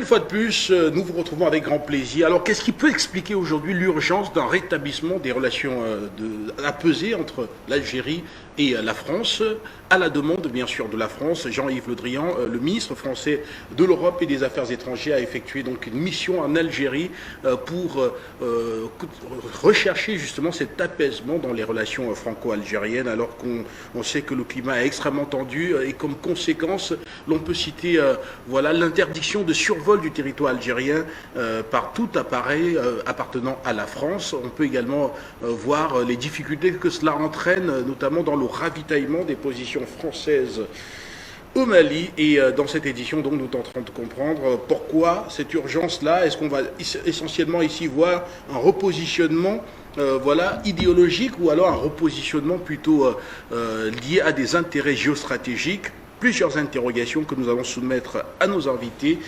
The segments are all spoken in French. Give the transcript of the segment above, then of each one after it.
une fois de plus, nous vous retrouvons avec grand plaisir. Alors, qu'est-ce qui peut expliquer aujourd'hui l'urgence d'un rétablissement des relations apaisées entre l'Algérie et la France, à la demande, bien sûr, de la France? Jean-Yves Le Drian, le ministre français de l'Europe et des Affaires étrangères, a effectué donc une mission en Algérie pour rechercher justement cet apaisement dans les relations franco-algériennes, alors qu'on sait que le climat est extrêmement tendu et comme conséquence, l'on peut citer voilà, l'interdiction de survol du territoire algérien par tout appareil appartenant à la France. On peut également voir les difficultés que cela entraîne, notamment dans le ravitaillement des positions françaises au Mali. Et dans cette édition, donc, nous tenterons de comprendre pourquoi cette urgence-là. Est-ce qu'on va essentiellement ici voir un repositionnement voilà, idéologique, ou alors un repositionnement plutôt lié à des intérêts géostratégiques? Plusieurs interrogations que nous allons soumettre à nos invités.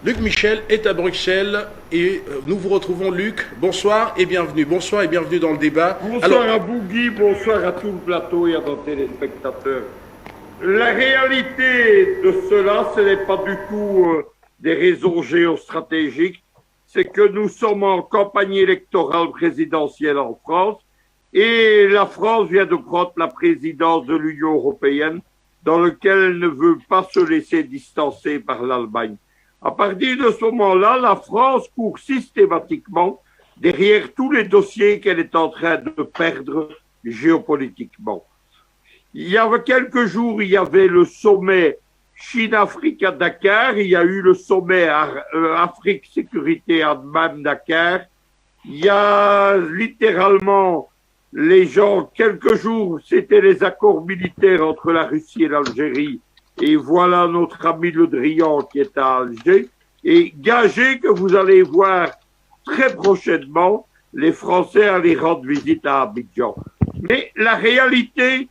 Luc Michel est à Bruxelles et nous vous retrouvons. Luc, bonsoir et bienvenue. Bonsoir et bienvenue dans le débat. Bonsoir à Bougui, bonsoir à tout le plateau et à nos téléspectateurs. La réalité de cela, ce n'est pas du tout des raisons géostratégiques, c'est que nous sommes en campagne électorale présidentielle en France et la France vient de prendre la présidence de l'Union européenne, dans lequel elle ne veut pas se laisser distancer par l'Allemagne. À partir de ce moment-là, la France court systématiquement derrière tous les dossiers qu'elle est en train de perdre géopolitiquement. Il y avait quelques jours, il y avait le sommet Chine-Afrique à Dakar, il y a eu le sommet Afrique Sécurité à même Dakar. Il y a littéralement les gens, quelques jours, c'était les accords militaires entre la Russie et l'Algérie. Et voilà notre ami Le Drian qui est à Alger. Et gagez que vous allez voir très prochainement les Français aller rendre visite à Abidjan. Mais la réalité,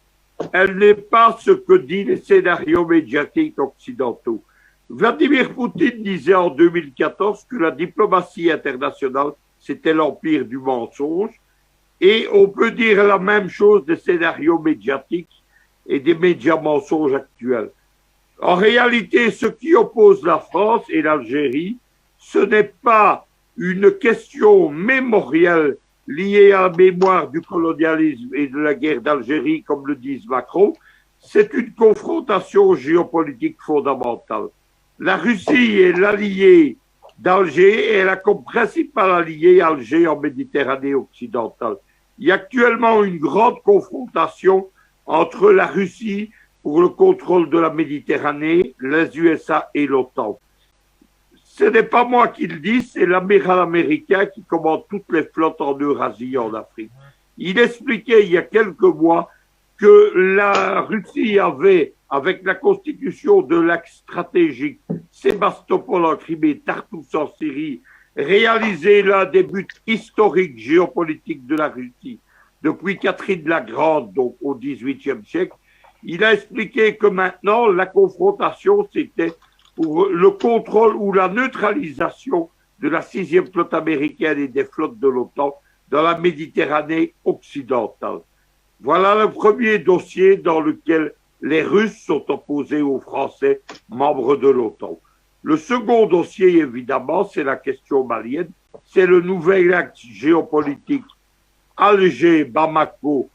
elle n'est pas ce que disent les scénarios médiatiques occidentaux. Vladimir Poutine disait en 2014 que la diplomatie internationale, c'était l'empire du mensonge. Et on peut dire la même chose des scénarios médiatiques et des médias mensonges actuels. En réalité, ce qui oppose la France et l'Algérie, ce n'est pas une question mémorielle liée à la mémoire du colonialisme et de la guerre d'Algérie, comme le disent Macron, c'est une confrontation géopolitique fondamentale. La Russie est l'allié d'Alger et elle a comme principal allié Alger en Méditerranée occidentale. Il y a actuellement une grande confrontation entre la Russie pour le contrôle de la Méditerranée, les USA et l'OTAN. Ce n'est pas moi qui le dis, c'est l'amiral américain qui commande toutes les flottes en Eurasie et en Afrique. Il expliquait il y a quelques mois que la Russie avait, avec la constitution de l'axe stratégique Sébastopol en Crimée, Tartous en Syrie, réalisé l'un des buts historiques géopolitiques de la Russie depuis Catherine la Grande, donc au XVIIIe siècle. Il a expliqué que maintenant, la confrontation, c'était pour le contrôle ou la neutralisation de la 6e flotte américaine et des flottes de l'OTAN dans la Méditerranée occidentale. Voilà le premier dossier dans lequel les Russes sont opposés aux Français, membres de l'OTAN. Le second dossier, évidemment, c'est la question malienne. C'est le nouvel axe géopolitique Alger, Bamako,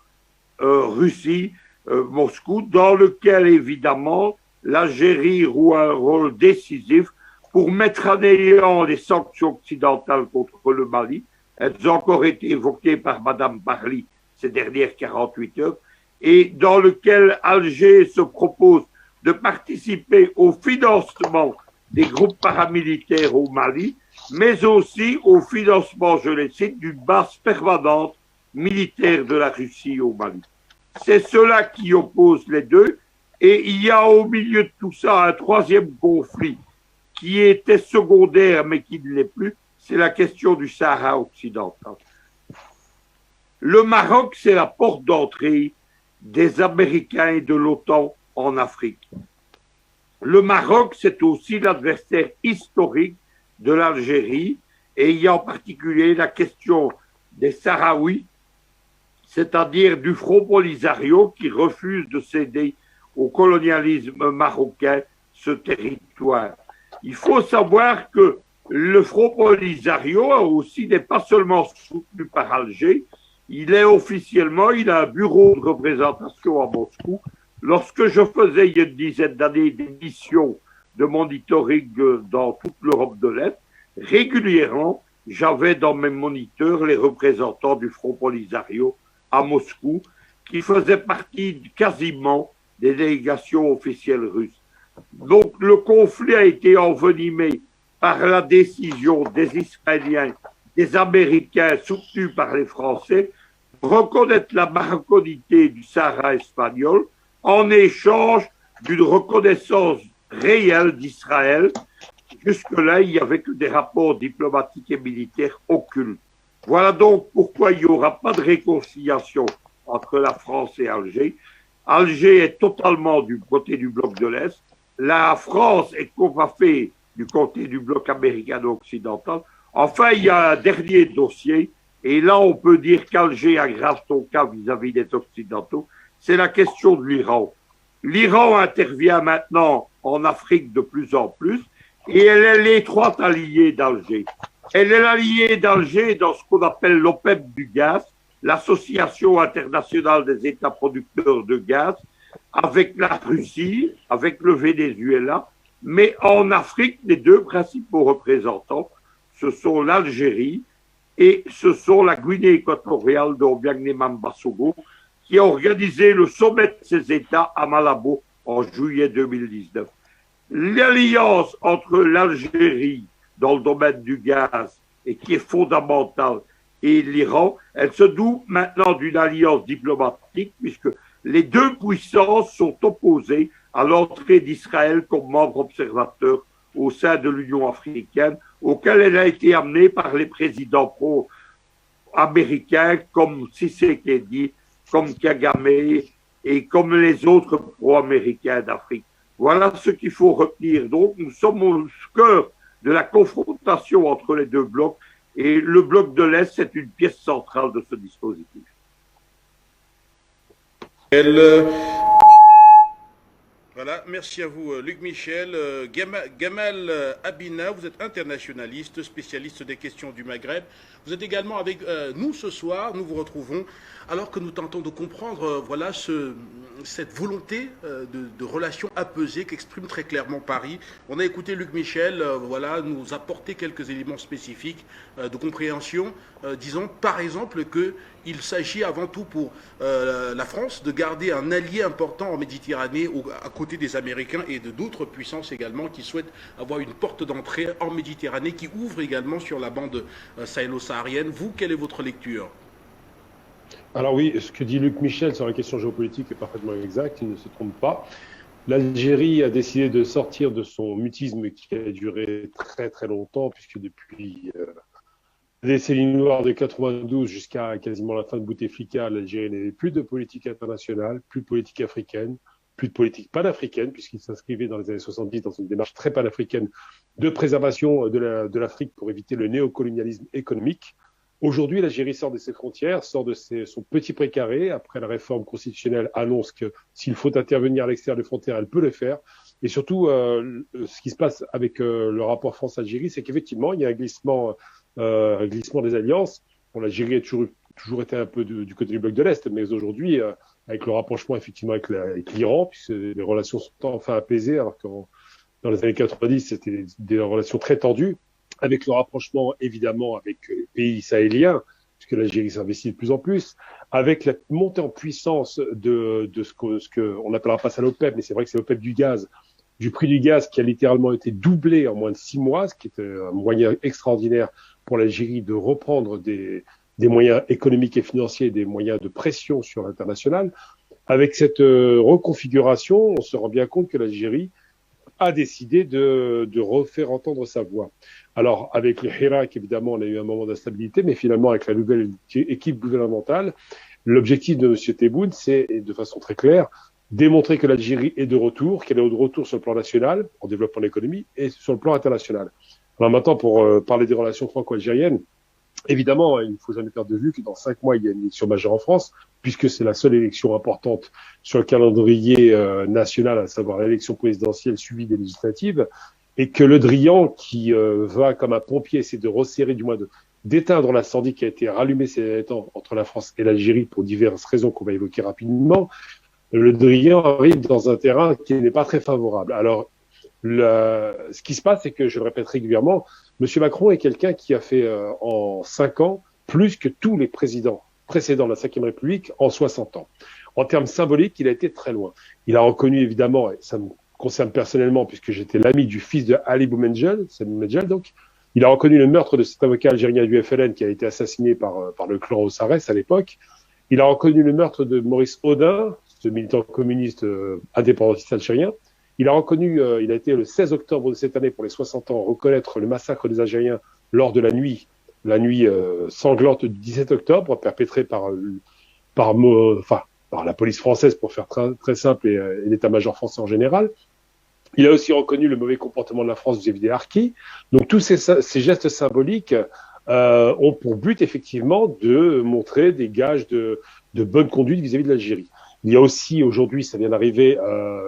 Russie, Moscou, dans lequel, évidemment, l'Algérie joue un rôle décisif pour mettre en néant les sanctions occidentales contre le Mali. Elles ont encore été évoquées par Mme Parly ces dernières 48 heures, et dans lequel Alger se propose de participer au financement des groupes paramilitaires au Mali, mais aussi au financement, je les cite, d'une base permanente militaire de la Russie au Mali. C'est cela qui oppose les deux, et il y a au milieu de tout ça un troisième conflit qui était secondaire mais qui ne l'est plus, c'est la question du Sahara occidental. Le Maroc, c'est la porte d'entrée des Américains et de l'OTAN en Afrique. Le Maroc, c'est aussi l'adversaire historique de l'Algérie, et il y a en particulier la question des Sahraouis, c'est-à-dire du Front Polisario qui refuse de céder au colonialisme marocain ce territoire. Il faut savoir que le Front Polisario aussi n'est pas seulement soutenu par Alger, il a un bureau de représentation à Moscou. Lorsque je faisais il y a une dizaine d'années des missions de monitoring dans toute l'Europe de l'Est, régulièrement, j'avais dans mes moniteurs les représentants du Front Polisario à Moscou, qui faisaient partie quasiment des délégations officielles russes. Donc le conflit a été envenimé par la décision des Israéliens, des Américains soutenus par les Français, reconnaître la maroccanité du Sahara espagnol en échange d'une reconnaissance réelle d'Israël. Jusque-là, il n'y avait que des rapports diplomatiques et militaires occultes. Voilà donc pourquoi il n'y aura pas de réconciliation entre la France et Alger. Alger est totalement du côté du bloc de l'Est. La France est coiffée du côté du bloc américano-occidental. Enfin, il y a un dernier dossier, et là, on peut dire qu'Alger aggrave son cas vis-à-vis des Occidentaux. C'est la question de l'Iran. L'Iran intervient maintenant en Afrique de plus en plus, et elle est l'étroite alliée d'Alger. Elle est l'alliée d'Alger dans ce qu'on appelle l'OPEP du gaz, l'Association internationale des États producteurs de gaz, avec la Russie, avec le Venezuela, mais en Afrique, les deux principaux représentants, ce sont l'Algérie et ce sont la Guinée équatoriale de Obiang Bassogo, qui a organisé le sommet de ces États à Malabo en juillet 2019. L'alliance entre l'Algérie dans le domaine du gaz, et qui est fondamentale, et l'Iran, elle se doue maintenant d'une alliance diplomatique, puisque les deux puissances sont opposées à l'entrée d'Israël comme membre observateur au sein de l'Union africaine, auquel elle a été amenée par les présidents pro-américains comme Tshisekedi, comme Kagame et comme les autres pro-américains d'Afrique. Voilà ce qu'il faut retenir. Donc, nous sommes au cœur de la confrontation entre les deux blocs, et le bloc de l'Est, c'est une pièce centrale de ce dispositif. Voilà, merci à vous Luc Michel. Gamal Abina, vous êtes internationaliste, spécialiste des questions du Maghreb. Vous êtes également avec nous ce soir. Nous vous retrouvons alors que nous tentons de comprendre cette volonté de relations apaisées qu'exprime très clairement Paris. On a écouté Luc Michel nous apporter quelques éléments spécifiques de compréhension, disons par exemple qu'il s'agit avant tout pour la France de garder un allié important en Méditerranée à côté des Américains et de d'autres puissances également qui souhaitent avoir une porte d'entrée en Méditerranée qui ouvre également sur la bande sahélo-saharienne. Vous, quelle est votre lecture ? Alors oui, ce que dit Luc Michel sur la question géopolitique est parfaitement exact, il ne se trompe pas. L'Algérie a décidé de sortir de son mutisme qui a duré très très longtemps, puisque depuis la décennie noire de 92 jusqu'à quasiment la fin de Bouteflika, l'Algérie n'avait plus de politique internationale, plus de politique africaine, plus de politique panafricaine, puisqu'il s'inscrivait dans les années 70 dans une démarche très panafricaine de préservation de l'Afrique pour éviter le néocolonialisme économique. Aujourd'hui, l'Algérie sort de ses frontières, sort de son petit précaré. Après la réforme constitutionnelle, annonce que s'il faut intervenir à l'extérieur des frontières, elle peut le faire. Et surtout, ce qui se passe avec le rapport France-Algérie, c'est qu'effectivement, il y a un glissement des alliances. Bon, l'Algérie a toujours été un peu du côté du bloc de l'Est, mais aujourd'hui, avec le rapprochement effectivement avec l'Iran, puisque les relations sont enfin apaisées, alors que dans les années 90, c'était des relations très tendues. Avec le rapprochement, évidemment, avec les pays sahéliens, puisque l'Algérie s'investit de plus en plus, avec la montée en puissance de ce qu'on appellera pas ça l'OPEP, mais c'est vrai que c'est l'OPEP du gaz, du prix du gaz qui a littéralement été doublé en moins de 6 mois, ce qui est un moyen extraordinaire pour l'Algérie de reprendre des moyens économiques et financiers, des moyens de pression sur l'international. Avec cette reconfiguration, on se rend bien compte que l'Algérie a décidé de refaire entendre sa voix. Alors, avec le Hirak, évidemment, on a eu un moment d'instabilité, mais finalement, avec la nouvelle équipe gouvernementale, l'objectif de M. Tebboune, c'est, de façon très claire, démontrer que l'Algérie est de retour, qu'elle est de retour sur le plan national, en développant l'économie, et sur le plan international. Alors maintenant, pour parler des relations franco-algériennes, évidemment, il ne faut jamais perdre de vue que dans 5 mois, il y a une élection majeure en France, puisque c'est la seule élection importante sur le calendrier national, à savoir l'élection présidentielle suivie des législatives. et que Le Drian, qui va comme un pompier essayer de resserrer, du moins d'éteindre l'incendie qui a été rallumé ces derniers temps entre la France et l'Algérie pour diverses raisons qu'on va évoquer rapidement, Le Drian arrive dans un terrain qui n'est pas très favorable. Alors, ce qui se passe, c'est que, je le répète régulièrement, M. Macron est quelqu'un qui a fait en 5 ans plus que tous les présidents précédents de la Ve République en 60 ans. En termes symboliques, il a été très loin. Il a reconnu évidemment, et ça me concerne personnellement puisque j'étais l'ami du fils de Ali Boumendjel, donc, il a reconnu le meurtre de cet avocat algérien du FLN qui a été assassiné par le clan Ossarès à l'époque. Il a reconnu le meurtre de Maurice Audin, ce militant communiste indépendantiste algérien. Il a reconnu, il a été le 16 octobre de cette année, pour les 60 ans, reconnaître le massacre des Algériens lors de la nuit sanglante du 17 octobre, perpétrée par la police française, pour faire très, très simple, et l'état-major français en général. Il a aussi reconnu le mauvais comportement de la France vis-à-vis des harkis. Donc tous ces gestes symboliques ont pour but effectivement de montrer des gages de bonne conduite vis-à-vis de l'Algérie. Il y a aussi aujourd'hui, ça vient d'arriver,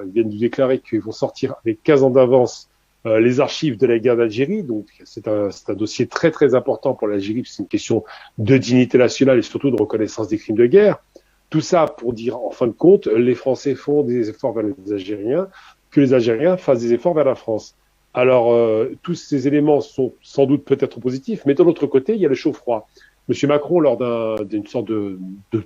ils viennent de déclarer qu'ils vont sortir avec 15 ans d'avance les archives de la guerre d'Algérie. Donc c'est un dossier très très important pour l'Algérie, parce que c'est une question de dignité nationale et surtout de reconnaissance des crimes de guerre. Tout ça pour dire, en fin de compte, les Français font des efforts vers les Algériens, que les Algériens fassent des efforts vers la France. Alors, tous ces éléments sont sans doute peut-être positifs, mais de l'autre côté, il y a le chaud-froid. Monsieur Macron, lors d'une sorte de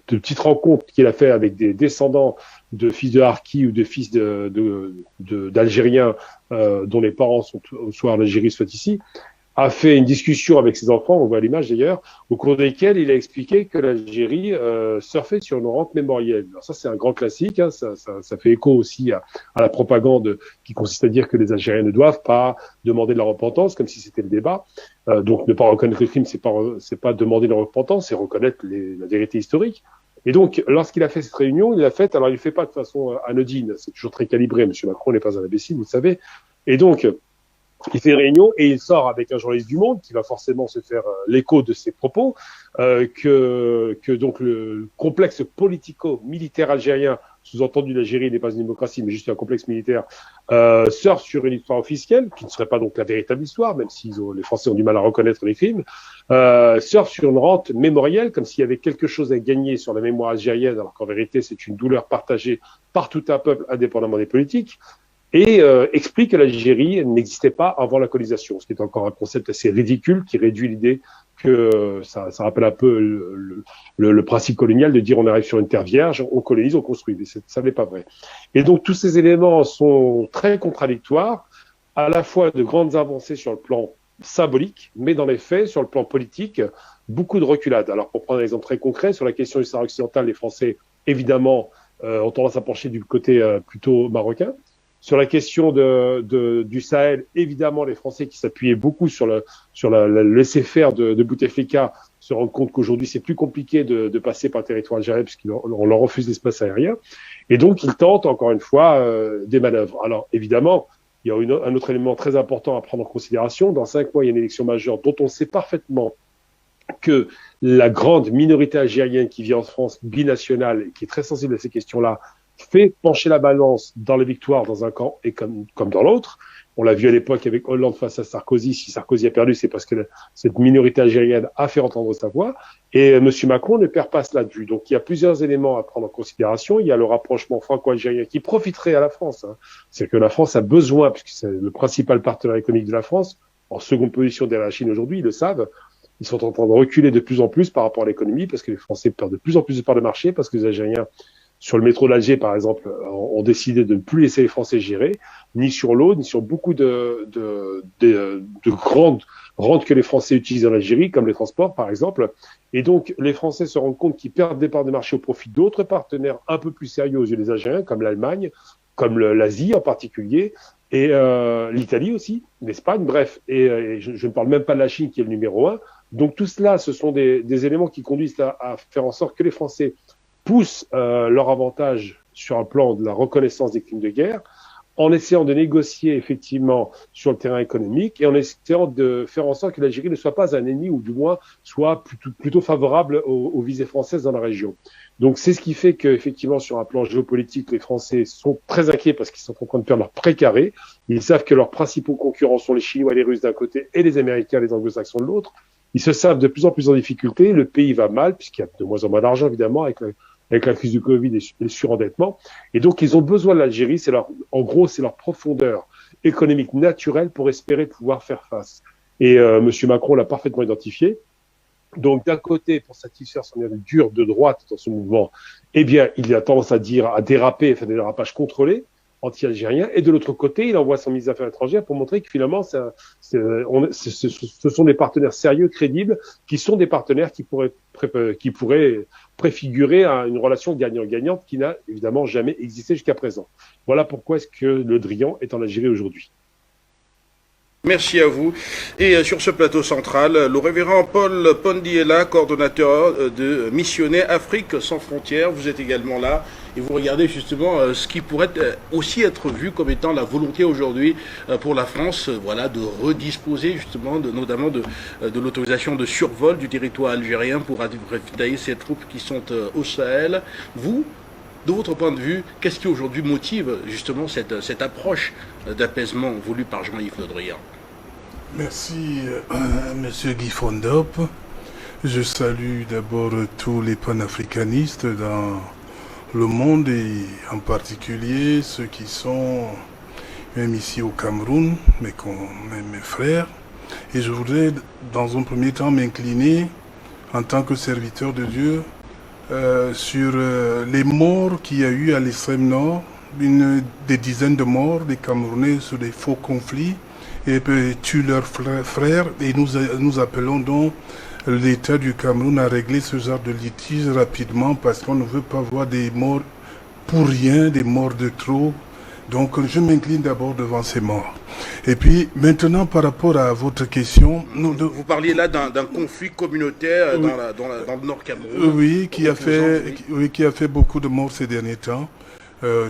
petite rencontre qu'il a fait avec des descendants de fils de harkis ou de fils d'Algériens dont les parents sont soit en Algérie, soit ici, a fait une discussion avec ses enfants, on voit l'image d'ailleurs, au cours desquelles il a expliqué que l'Algérie surfait sur une rente mémorielle. Alors ça, c'est un grand classique, hein, ça fait écho aussi à la propagande qui consiste à dire que les Algériens ne doivent pas demander de la repentance, comme si c'était le débat. Donc ne pas reconnaître le crime, c'est pas demander de la repentance, c'est reconnaître la vérité historique. Et donc, lorsqu'il a fait cette réunion, il le fait pas de façon anodine, c'est toujours très calibré, M. Macron n'est pas un imbécile, vous le savez. Et donc, il fait une réunion et il sort avec un journaliste du Monde qui va forcément se faire l'écho de ses propos, que donc le complexe politico-militaire algérien, sous-entendu l'Algérie n'est pas une démocratie mais juste un complexe militaire, surfe sur une histoire officielle qui ne serait pas donc la véritable histoire, même si les Français ont du mal à reconnaître les crimes, surfe sur une rente mémorielle comme s'il y avait quelque chose à gagner sur la mémoire algérienne, alors qu'en vérité c'est une douleur partagée par tout un peuple indépendamment des politiques. Et explique que l'Algérie n'existait pas avant la colonisation, ce qui est encore un concept assez ridicule qui réduit l'idée que ça rappelle un peu le principe colonial de dire on arrive sur une terre vierge, on colonise, on construit. Mais ça n'est pas vrai. Et donc tous ces éléments sont très contradictoires, à la fois de grandes avancées sur le plan symbolique, mais dans les faits, sur le plan politique, beaucoup de reculades. Alors pour prendre un exemple très concret, sur la question du Sahara occidental, les Français, évidemment, ont tendance à pencher du côté plutôt marocain. Sur la question du Sahel, évidemment, les Français qui s'appuyaient beaucoup sur le laisser-faire de Bouteflika se rendent compte qu'aujourd'hui, c'est plus compliqué de passer par le territoire algérien puisqu'on leur refuse l'espace aérien. Et donc, ils tentent, encore une fois, des manœuvres. Alors, évidemment, il y a un autre élément très important à prendre en considération. Dans 5 mois, il y a une élection majeure dont on sait parfaitement que la grande minorité algérienne qui vit en France, binationale, et qui est très sensible à ces questions-là, fait pencher la balance dans les victoires dans un camp et comme dans l'autre. On l'a vu à l'époque avec Hollande face à Sarkozy. Si Sarkozy a perdu, c'est parce que cette minorité algérienne a fait entendre sa voix. Et M. Macron ne perd pas cela de vue. Donc il y a plusieurs éléments à prendre en considération. Il y a le rapprochement franco-algérien qui profiterait à la France. C'est que la France a besoin, puisque c'est le principal partenaire économique de la France, en seconde position derrière la Chine aujourd'hui, ils le savent. Ils sont en train de reculer de plus en plus par rapport à l'économie, parce que les Français perdent de plus en plus de parts de marché, parce que les Algériens, sur le métro d'Alger, par exemple, ont décidé de ne plus laisser les Français gérer, ni sur l'eau, ni sur beaucoup de grandes rentes que les Français utilisent en Algérie, comme les transports, par exemple. Et donc, les Français se rendent compte qu'ils perdent des parts de marché au profit d'autres partenaires un peu plus sérieux aux yeux des Algériens, comme l'Allemagne, comme l'Asie en particulier, et l'Italie aussi, l'Espagne, bref. Et je ne parle même pas de la Chine, qui est le numéro 1. Donc, tout cela, ce sont des éléments qui conduisent à faire en sorte que les Français poussent leur avantage sur un plan de la reconnaissance des crimes de guerre, en essayant de négocier effectivement sur le terrain économique et en essayant de faire en sorte que l'Algérie ne soit pas un ennemi ou du moins soit plutôt favorable aux visées françaises dans la région. Donc c'est ce qui fait qu'effectivement sur un plan géopolitique, les Français sont très inquiets parce qu'ils sont en train de perdre leur précaré. Ils savent que leurs principaux concurrents sont les Chinois et les Russes d'un côté et les Américains et les Anglo-Saxons de l'autre. Ils se savent de plus en plus en difficulté. Le pays va mal puisqu'il y a de moins en moins d'argent évidemment avec la crise du Covid et le surendettement. Et donc, ils ont besoin de l'Algérie. En gros, c'est leur profondeur économique naturelle pour espérer pouvoir faire face. Et M. Macron l'a parfaitement identifié. Donc, d'un côté, pour satisfaire son aile dure de droite dans ce mouvement, eh bien, il a tendance à déraper, faire des dérapages contrôlés, anti-algériens. Et de l'autre côté, il envoie son ministre des Affaires étrangères pour montrer que finalement, ce sont des partenaires sérieux, crédibles, qui sont des partenaires qui pourraient préfigurer à une relation gagnant-gagnante qui n'a évidemment jamais existé jusqu'à présent. Voilà pourquoi est-ce que Le Drian est en Algérie aujourd'hui. Merci à vous. Et sur ce plateau central, le révérend Paul Pondiela, coordonnateur de Missionnaires Afrique sans frontières. Vous êtes également là et vous regardez justement ce qui pourrait aussi être vu comme étant la volonté aujourd'hui pour la France, voilà, de redisposer justement notamment de l'autorisation de survol du territoire algérien pour ravitailler ces troupes qui sont au Sahel. Vous, de votre point de vue, qu'est-ce qui aujourd'hui motive justement cette approche d'apaisement voulue par Jean-Yves Le Drian? Merci, Monsieur Guy Fondop. Je salue d'abord tous les panafricanistes dans le monde et en particulier ceux qui sont même ici au Cameroun, mes frères. Et je voudrais dans un premier temps m'incliner en tant que serviteur de Dieu sur les morts qu'il y a eu à l'extrême nord, des dizaines de morts des Camerounais sur des faux conflits et tuent leurs frères. Et nous appelons donc l'État du Cameroun à régler ce genre de litige rapidement parce qu'on ne veut pas voir des morts pour rien, des morts de trop. Donc je m'incline d'abord devant ces morts. Et puis maintenant par rapport à votre question... Vous parliez là d'un conflit communautaire oui, dans le Nord Cameroun. Oui, qui a fait beaucoup de morts ces derniers temps.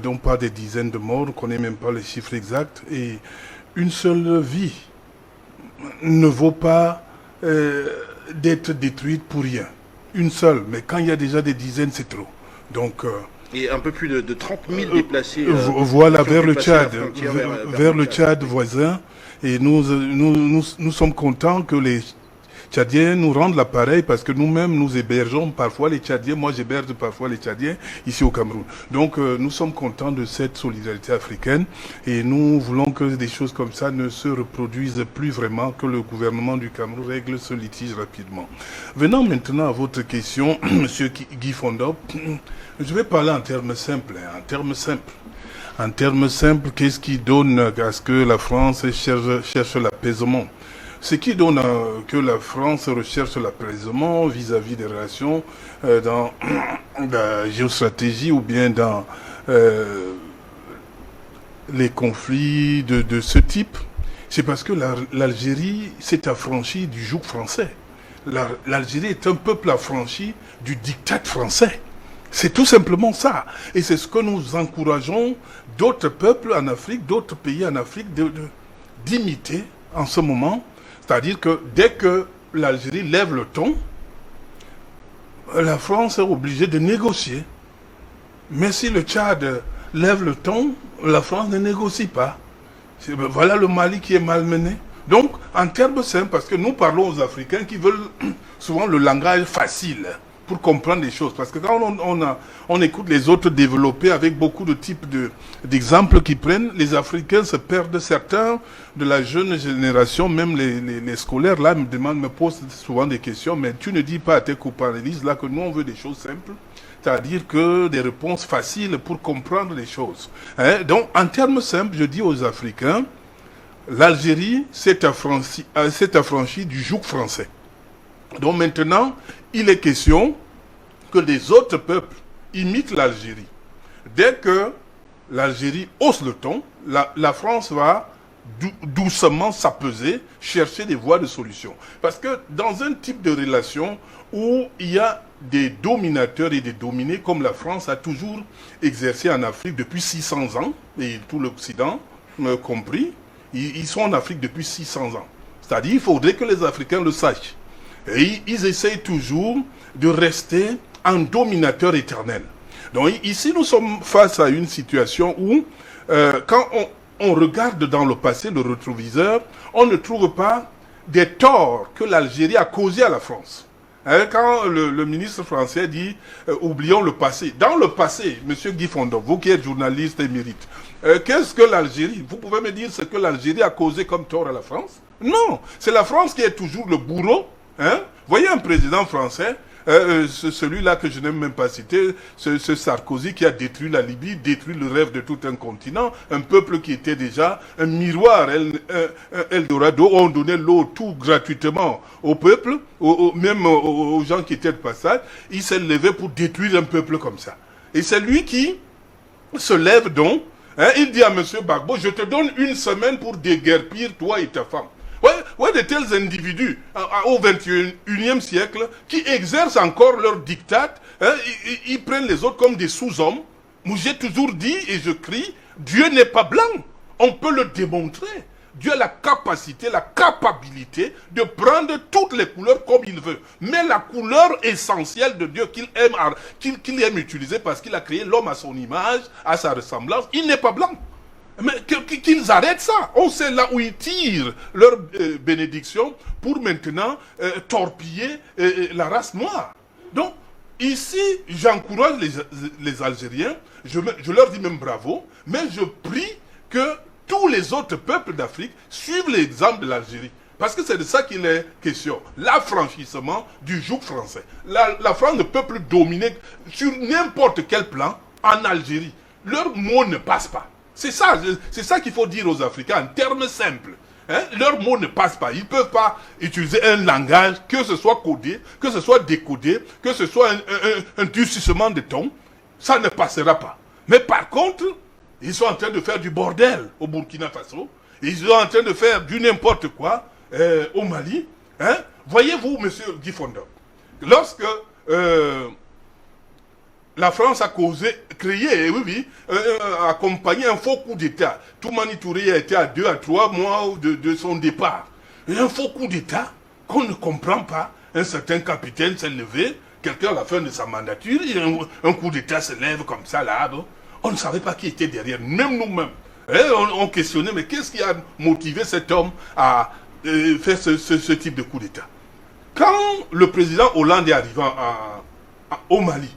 Donc pas des dizaines de morts, on ne connaît même pas les chiffres exacts. Et une seule vie ne vaut pas d'être détruite pour rien. Une seule, mais quand il y a déjà des dizaines, c'est trop. Donc... et un peu plus de 30 000 déplacés. Voilà, vers le Tchad, vers le Tchad voisin. Et nous sommes contents que les Tchadiens nous rendent l'appareil parce que nous-mêmes, nous hébergeons parfois les Tchadiens. Moi, j'héberge parfois les Tchadiens ici au Cameroun. Donc, nous sommes contents de cette solidarité africaine et nous voulons que des choses comme ça ne se reproduisent plus vraiment, que le gouvernement du Cameroun règle ce litige rapidement. Venant maintenant à votre question, Monsieur Guy Fondop, je vais parler en termes simples. En termes simples, qu'est-ce qui donne à ce que la France cherche l'apaisement? Ce qui donne que la France recherche l'apaisement vis-à-vis des relations dans la géostratégie ou bien dans les conflits de ce type, c'est parce que l'Algérie s'est affranchie du joug français. L'Algérie est un peuple affranchi du diktat français. C'est tout simplement ça. Et c'est ce que nous encourageons d'autres peuples en Afrique, d'autres pays en Afrique d'imiter en ce moment. C'est-à-dire que dès que l'Algérie lève le ton, la France est obligée de négocier. Mais si le Tchad lève le ton, la France ne négocie pas. Voilà le Mali qui est malmené. Donc, en termes simples, parce que nous parlons aux Africains qui veulent souvent le langage facile pour comprendre les choses. Parce que quand on écoute les autres développer avec beaucoup de types d'exemples qu'ils prennent, les Africains se perdent. Certains de la jeune génération, même les scolaires, là, me posent souvent des questions, mais tu ne dis pas à tes companélistes là que nous, on veut des choses simples, c'est-à-dire que des réponses faciles pour comprendre les choses. Hein? Donc, en termes simples, je dis aux Africains, l'Algérie s'est affranchie du joug français. Donc maintenant, il est question que les autres peuples imitent l'Algérie. Dès que l'Algérie hausse le ton, la France va doucement s'apaiser, chercher des voies de solution. Parce que dans un type de relation où il y a des dominateurs et des dominés comme la France a toujours exercé en Afrique depuis 600 ans, et tout l'Occident compris, ils sont en Afrique depuis 600 ans. C'est-à-dire qu'il faudrait que les Africains le sachent. Et ils essayent toujours de rester un dominateur éternel. Donc ici, nous sommes face à une situation où, quand on regarde dans le passé, le rétroviseur, on ne trouve pas des torts que l'Algérie a causés à la France. Quand le ministre français dit oublions le passé. Dans le passé, M. Guy Fondon, vous qui êtes journaliste émérite, qu'est-ce que l'Algérie, vous pouvez me dire ce que l'Algérie a causé comme tort à la France? Non, c'est la France qui est toujours le bourreau. Voyez un président français, celui-là que je n'aime même pas citer, ce Sarkozy qui a détruit la Libye, détruit le rêve de tout un continent, un peuple qui était déjà un miroir, Eldorado, on donnait l'eau tout gratuitement au peuple, même aux gens qui étaient de passage. Il s'est levé pour détruire un peuple comme ça. Et c'est lui qui se lève donc, il dit à M. Gbagbo, je te donne 1 semaine pour déguerpir toi et ta femme. Ouais, de tels individus au XXIe siècle qui exercent encore leur diktat, ils prennent les autres comme des sous-hommes. Moi j'ai toujours dit et je crie, Dieu n'est pas blanc. On peut le démontrer. Dieu a la capacité, la capabilité de prendre toutes les couleurs comme il veut. Mais la couleur essentielle de Dieu qu'il aime utiliser parce qu'il a créé l'homme à son image, à sa ressemblance, il n'est pas blanc. Mais qu'ils arrêtent ça. On sait là où ils tirent leur bénédiction pour maintenant torpiller la race noire. Donc, ici, j'encourage les Algériens, je leur dis même bravo, mais je prie que tous les autres peuples d'Afrique suivent l'exemple de l'Algérie. Parce que c'est de ça qu'il est question. L'affranchissement du joug français. La France ne peut plus dominer sur n'importe quel plan en Algérie. Leur mot ne passe pas. C'est ça qu'il faut dire aux Africains en termes simples. Leurs mots ne passent pas. Ils ne peuvent pas utiliser un langage, que ce soit codé, que ce soit décodé, que ce soit un durcissement de ton. Ça ne passera pas. Mais par contre, ils sont en train de faire du bordel au Burkina Faso. Ils sont en train de faire du n'importe quoi au Mali. Voyez-vous, monsieur Guy Fondon, lorsque la France a créé, accompagné un faux coup d'État. Toumani Touré a été à 2 à 3 mois de son départ. Et un faux coup d'État qu'on ne comprend pas. Un certain capitaine s'est levé, quelqu'un à la fin de sa mandature, un coup d'État se lève comme ça là. On ne savait pas qui était derrière, même nous-mêmes. On questionnait, mais qu'est-ce qui a motivé cet homme à faire ce type de coup d'État? Quand le président Hollande est arrivé au Mali,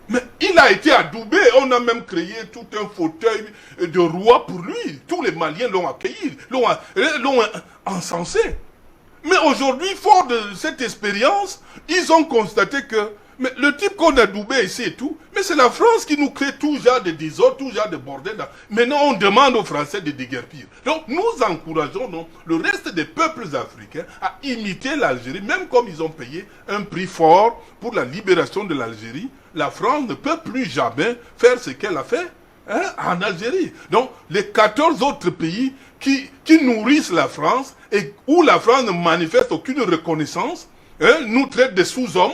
mais il a été adoubé, on a même créé tout un fauteuil de roi pour lui. Tous les Maliens l'ont accueilli, l'ont encensé. Mais aujourd'hui, fort de cette expérience, ils ont constaté que mais le type qu'on a adoubé ici et tout, mais c'est la France qui nous crée tout genre de désordre, tout genre de bordel. Maintenant, on demande aux Français de déguerpir. Donc, nous encourageons le reste des peuples africains à imiter l'Algérie, même comme ils ont payé un prix fort pour la libération de l'Algérie. La France ne peut plus jamais faire ce qu'elle a fait en Algérie. Donc, les 14 autres pays qui nourrissent la France et où la France ne manifeste aucune reconnaissance, nous traitent de sous-hommes.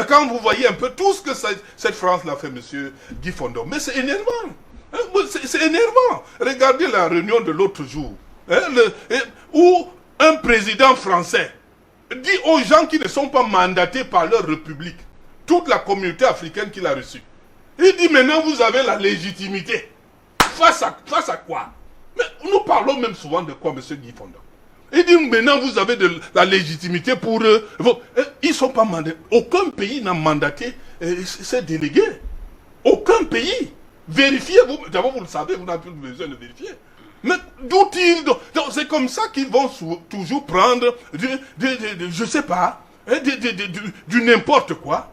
Quand vous voyez un peu tout ce que cette France-là fait, monsieur Guy Fondon, mais c'est énervant. C'est énervant. Regardez la réunion de l'autre jour, où un président français dit aux gens qui ne sont pas mandatés par leur république, toute la communauté africaine qu'il a reçue, il dit maintenant vous avez la légitimité. Face à quoi? Mais nous parlons même souvent de quoi, monsieur Guy Fondon? Il dit maintenant vous avez de la légitimité pour... ils ne sont pas mandatés. Aucun pays n'a mandaté ces délégués. Aucun pays. Vérifiez-vous. D'abord vous le savez, vous n'avez plus besoin de vérifier. Mais d'où ils... C'est comme ça qu'ils vont toujours prendre je ne sais pas, du n'importe quoi.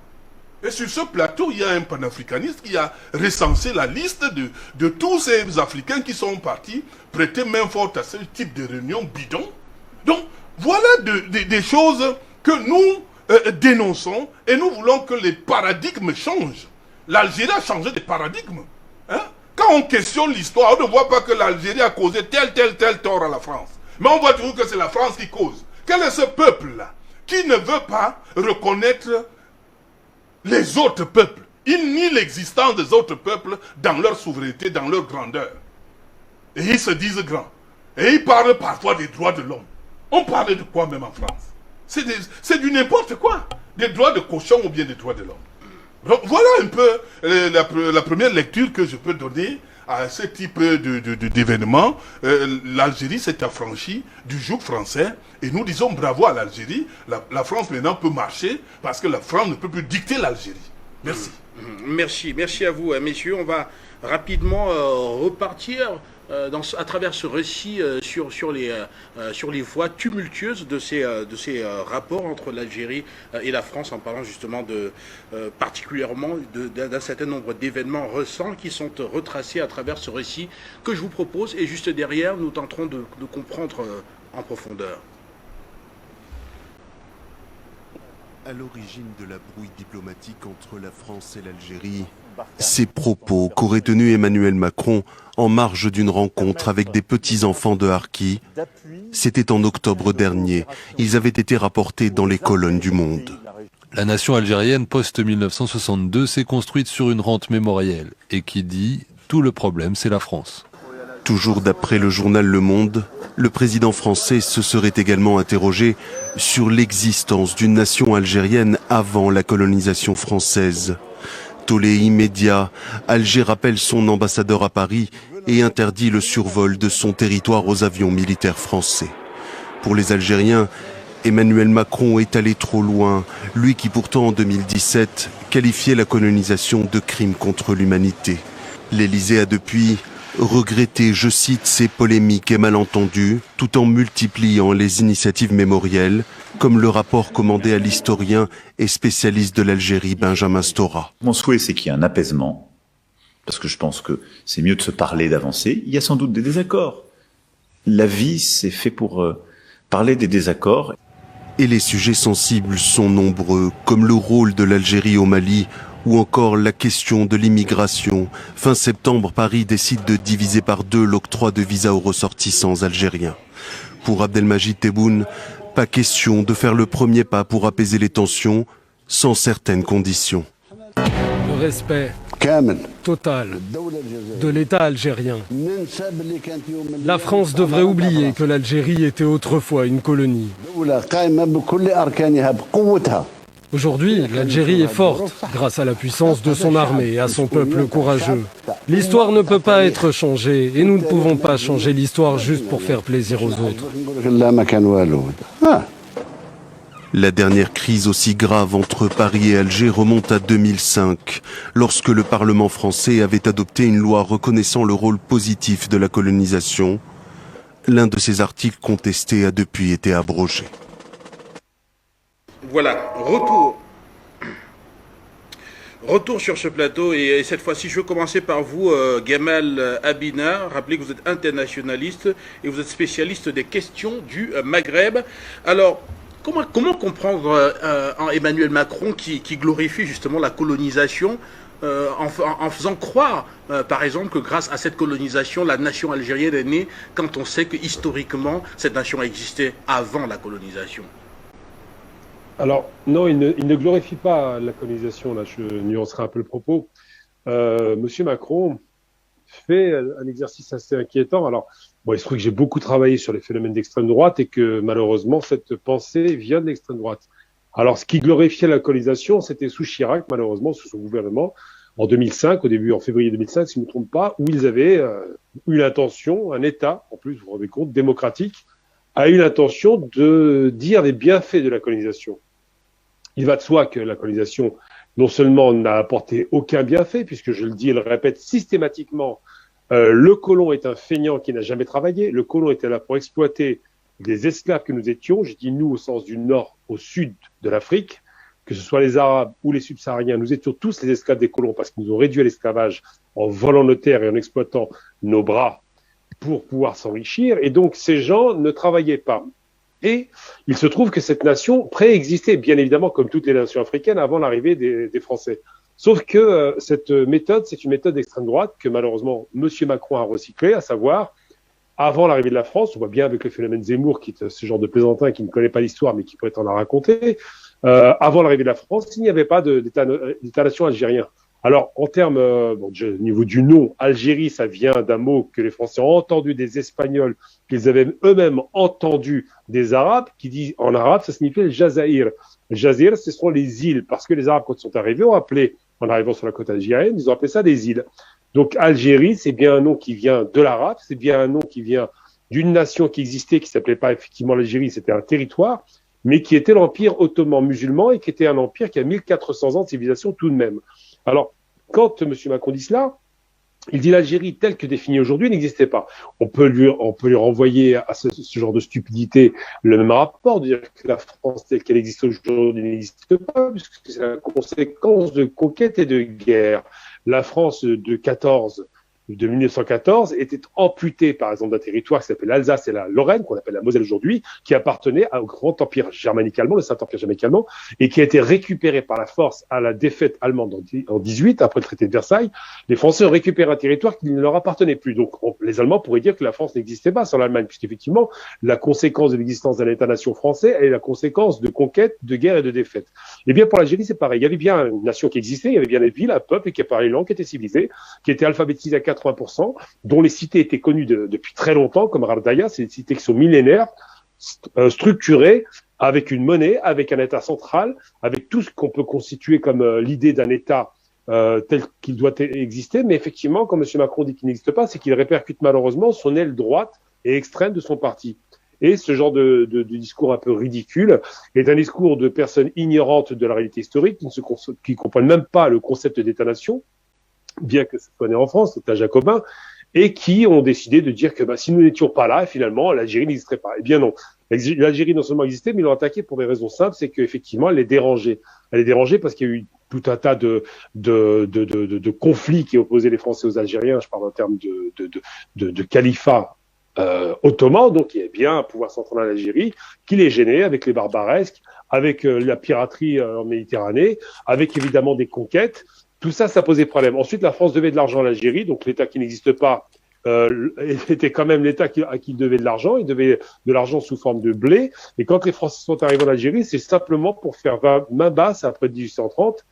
Et sur ce plateau, il y a un panafricaniste qui a recensé la liste de tous ces Africains qui sont partis prêter main forte à ce type de réunion bidon. Donc, voilà des choses que nous dénonçons et nous voulons que les paradigmes changent. L'Algérie a changé de paradigme. Quand on questionne l'histoire, on ne voit pas que l'Algérie a causé tel tort à la France. Mais on voit toujours que c'est la France qui cause. Quel est ce peuple-là qui ne veut pas reconnaître les autres peuples. Il nie l'existence des autres peuples dans leur souveraineté, dans leur grandeur. Et ils se disent grands. Et ils parlent parfois des droits de l'homme. On parlait de quoi même en France? C'est du n'importe quoi. Des droits de cochon ou bien des droits de l'homme. Donc voilà un peu la première lecture que je peux donner à ce type d'événement. L'Algérie s'est affranchie du joug français et nous disons bravo à l'Algérie. La France maintenant peut marcher parce que la France ne peut plus dicter l'Algérie. Merci. Merci à vous, messieurs. On va rapidement repartir à travers ce récit sur les voies tumultueuses de ces rapports entre l'Algérie et la France, en parlant justement particulièrement d'un certain nombre d'événements récents qui sont retracés à travers ce récit que je vous propose. Et juste derrière, nous tenterons de comprendre en profondeur. À l'origine de la brouille diplomatique entre la France et l'Algérie, ces propos qu'aurait tenus Emmanuel Macron en marge d'une rencontre avec des petits-enfants de Harki, c'était en octobre dernier. Ils avaient été rapportés dans les colonnes du Monde. La nation algérienne post-1962 s'est construite sur une rente mémorielle et qui dit « tout le problème, c'est la France ». Toujours d'après le journal Le Monde, le président français se serait également interrogé sur l'existence d'une nation algérienne avant la colonisation française. Tollé immédiat, Alger rappelle son ambassadeur à Paris et interdit le survol de son territoire aux avions militaires français. Pour les Algériens, Emmanuel Macron est allé trop loin, lui qui pourtant en 2017 qualifiait la colonisation de crime contre l'humanité. L'Élysée a depuis regretter, je cite, ces polémiques et malentendus, tout en multipliant les initiatives mémorielles, comme le rapport commandé à l'historien et spécialiste de l'Algérie, Benjamin Stora. Mon souhait, c'est qu'il y ait un apaisement, parce que je pense que c'est mieux de se parler, d'avancer. Il y a sans doute des désaccords. La vie, c'est fait pour parler des désaccords. Et les sujets sensibles sont nombreux, comme le rôle de l'Algérie au Mali, ou encore la question de l'immigration. Fin septembre, Paris décide de diviser par 2 l'octroi de visa aux ressortissants algériens. Pour Abdelmajid Tebboune, pas question de faire le premier pas pour apaiser les tensions sans certaines conditions. Le respect total de l'État algérien. La France devrait oublier que l'Algérie était autrefois une colonie. Aujourd'hui, l'Algérie est forte grâce à la puissance de son armée et à son peuple courageux. L'histoire ne peut pas être changée et nous ne pouvons pas changer l'histoire juste pour faire plaisir aux autres. La dernière crise aussi grave entre Paris et Alger remonte à 2005, lorsque le Parlement français avait adopté une loi reconnaissant le rôle positif de la colonisation. L'un de ces articles contestés a depuis été abrogé. Voilà, retour sur ce plateau et cette fois-ci je veux commencer par vous, Gamal Abina. Rappelez que vous êtes internationaliste et vous êtes spécialiste des questions du Maghreb. Alors, comment comprendre Emmanuel Macron qui glorifie justement la colonisation en faisant croire, par exemple, que grâce à cette colonisation, la nation algérienne est née, quand on sait que historiquement, cette nation existait avant la colonisation? Alors, non, il ne glorifie pas la colonisation, là, je nuancerai un peu le propos. Monsieur Macron fait un exercice assez inquiétant. Alors, bon, il se trouve que j'ai beaucoup travaillé sur les phénomènes d'extrême droite et que, malheureusement, cette pensée vient de l'extrême droite. Alors, ce qui glorifiait la colonisation, c'était sous Chirac, malheureusement, sous son gouvernement, en 2005, en février 2005, si je ne me trompe pas, où ils avaient eu l'intention, un État, en plus, vous vous rendez compte, démocratique, a eu l'intention de dire les bienfaits de la colonisation. Il va de soi que la colonisation, non seulement n'a apporté aucun bienfait, puisque je le dis et le répète systématiquement, le colon est un feignant qui n'a jamais travaillé, le colon était là pour exploiter des esclaves que nous étions, je dis nous au sens du nord au sud de l'Afrique, que ce soit les Arabes ou les subsahariens, nous étions tous les esclaves des colons parce qu'ils nous ont réduits à l'esclavage en volant nos terres et en exploitant nos bras pour pouvoir s'enrichir, et donc ces gens ne travaillaient pas. Et il se trouve que cette nation préexistait, bien évidemment, comme toutes les nations africaines, avant l'arrivée des Français. Sauf que cette méthode, c'est une méthode d'extrême droite que malheureusement M. Macron a recyclée, à savoir, avant l'arrivée de la France, on voit bien avec le phénomène Zemmour, qui est ce genre de plaisantin qui ne connaît pas l'histoire, mais qui pourrait en la raconter, avant l'arrivée de la France, il n'y avait pas d'État-nation algérien. Alors, en termes, au niveau du nom, Algérie, ça vient d'un mot que les Français ont entendu des Espagnols, qu'ils avaient eux-mêmes entendu des Arabes, qui dit en arabe, ça signifie le Jazaïr. Le Jazaïr, ce sont les îles, parce que les Arabes, quand ils sont arrivés, ont appelé, en arrivant sur la côte algérienne, ils ont appelé ça des îles. Donc, Algérie, c'est bien un nom qui vient de l'arabe, c'est bien un nom qui vient d'une nation qui existait, qui s'appelait pas effectivement l'Algérie, c'était un territoire, mais qui était l'Empire ottoman musulman et qui était un empire qui a 1400 ans de civilisation tout de même. Alors, quand M. Macron dit cela, il dit l'Algérie telle que définie aujourd'hui n'existait pas. On peut lui renvoyer à ce genre de stupidité le même rapport, de dire que la France telle qu'elle existe aujourd'hui n'existe pas, puisque c'est la conséquence de conquête et de guerre. La France de 1914 était amputée, par exemple, d'un territoire qui s'appelle l'Alsace et la Lorraine, qu'on appelle la Moselle aujourd'hui, qui appartenait au grand empire germanique allemand, le Saint-Empire germanique allemand, et qui a été récupéré par la force à la défaite allemande en 18, après le traité de Versailles. Les Français ont récupéré un territoire qui ne leur appartenait plus. Donc, les Allemands pourraient dire que la France n'existait pas sans l'Allemagne, puisqu'effectivement, la conséquence de l'existence d'un État-nation français est la conséquence de conquête, de guerre et de défaite. Eh bien, pour l'Algérie, c'est pareil. Il y avait bien une nation qui existait, il y avait bien des villes, un peuple qui parlait une langue, qui était civilisé, qui était alphabétisé à 80%, dont les cités étaient connues depuis très longtemps, comme Ardaya, c'est des cités qui sont millénaires, structurées, avec une monnaie, avec un État central, avec tout ce qu'on peut constituer comme l'idée d'un État tel qu'il doit exister. Mais effectivement, comme M. Macron dit qu'il n'existe pas, c'est qu'il répercute malheureusement son aile droite et extrême de son parti. Et ce genre de discours un peu ridicule est un discours de personnes ignorantes de la réalité historique, qui ne comprennent même pas le concept d'État-nation, bien que ce soit né en France, l'État jacobin, et qui ont décidé de dire que si nous n'étions pas là, finalement, l'Algérie n'existerait pas. Eh bien non. L'Algérie non seulement existait, mais ils l'ont attaquée pour des raisons simples, c'est qu'effectivement, elle est dérangée. Elle est dérangée parce qu'il y a eu tout un tas de conflits qui opposaient les Français aux Algériens. Je parle en termes de califat ottoman, donc il y a bien un pouvoir central en Algérie qui les gênait avec les barbaresques, avec la piraterie en Méditerranée, avec évidemment des conquêtes. Tout ça, ça posait problème. Ensuite, la France devait de l'argent à l'Algérie, donc l'État qui n'existe pas était quand même l'État à qui il devait de l'argent. Il devait de l'argent sous forme de blé. Et quand les Français sont arrivés en Algérie, c'est simplement pour faire main basse, après 1830,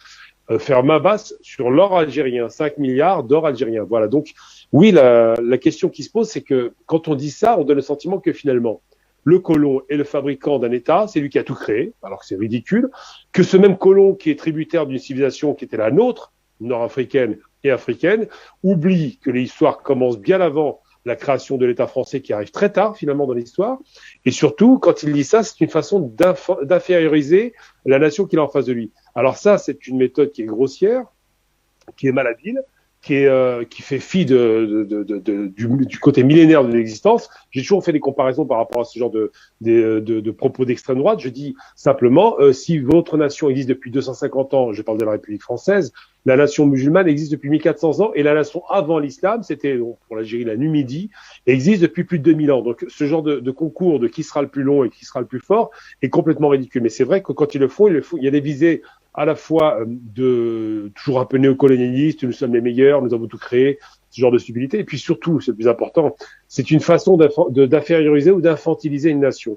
faire main basse sur l'or algérien, 5 milliards d'or algérien. Voilà, donc oui, la question qui se pose, c'est que quand on dit ça, on donne le sentiment que finalement, le colon est le fabricant d'un État, c'est lui qui a tout créé, alors que c'est ridicule, que ce même colon qui est tributaire d'une civilisation qui était la nôtre, nord-africaine et africaine, oublie que l'histoire commence bien avant la création de l'État français qui arrive très tard finalement dans l'histoire, et surtout quand il dit ça, c'est une façon d'inférioriser la nation qu'il a en face de lui. Alors ça, c'est une méthode qui est grossière, qui est malhabile, qui fait fi du côté millénaire de l'existence. J'ai toujours fait des comparaisons par rapport à ce genre de propos d'extrême droite. Je dis simplement, si votre nation existe depuis 250 ans, je parle de la République française, la nation musulmane existe depuis 1400 ans, et la nation avant l'islam, c'était pour l'Algérie la Numidie, existe depuis plus de 2000 ans. Donc ce genre de concours de qui sera le plus long et qui sera le plus fort est complètement ridicule. Mais c'est vrai que quand ils le font, il y a des visées à la fois toujours un peu néocolonialiste, nous sommes les meilleurs, nous avons tout créé, ce genre de stupidité. Et puis surtout, c'est le plus important, c'est une façon d'inférioriser ou d'infantiliser une nation.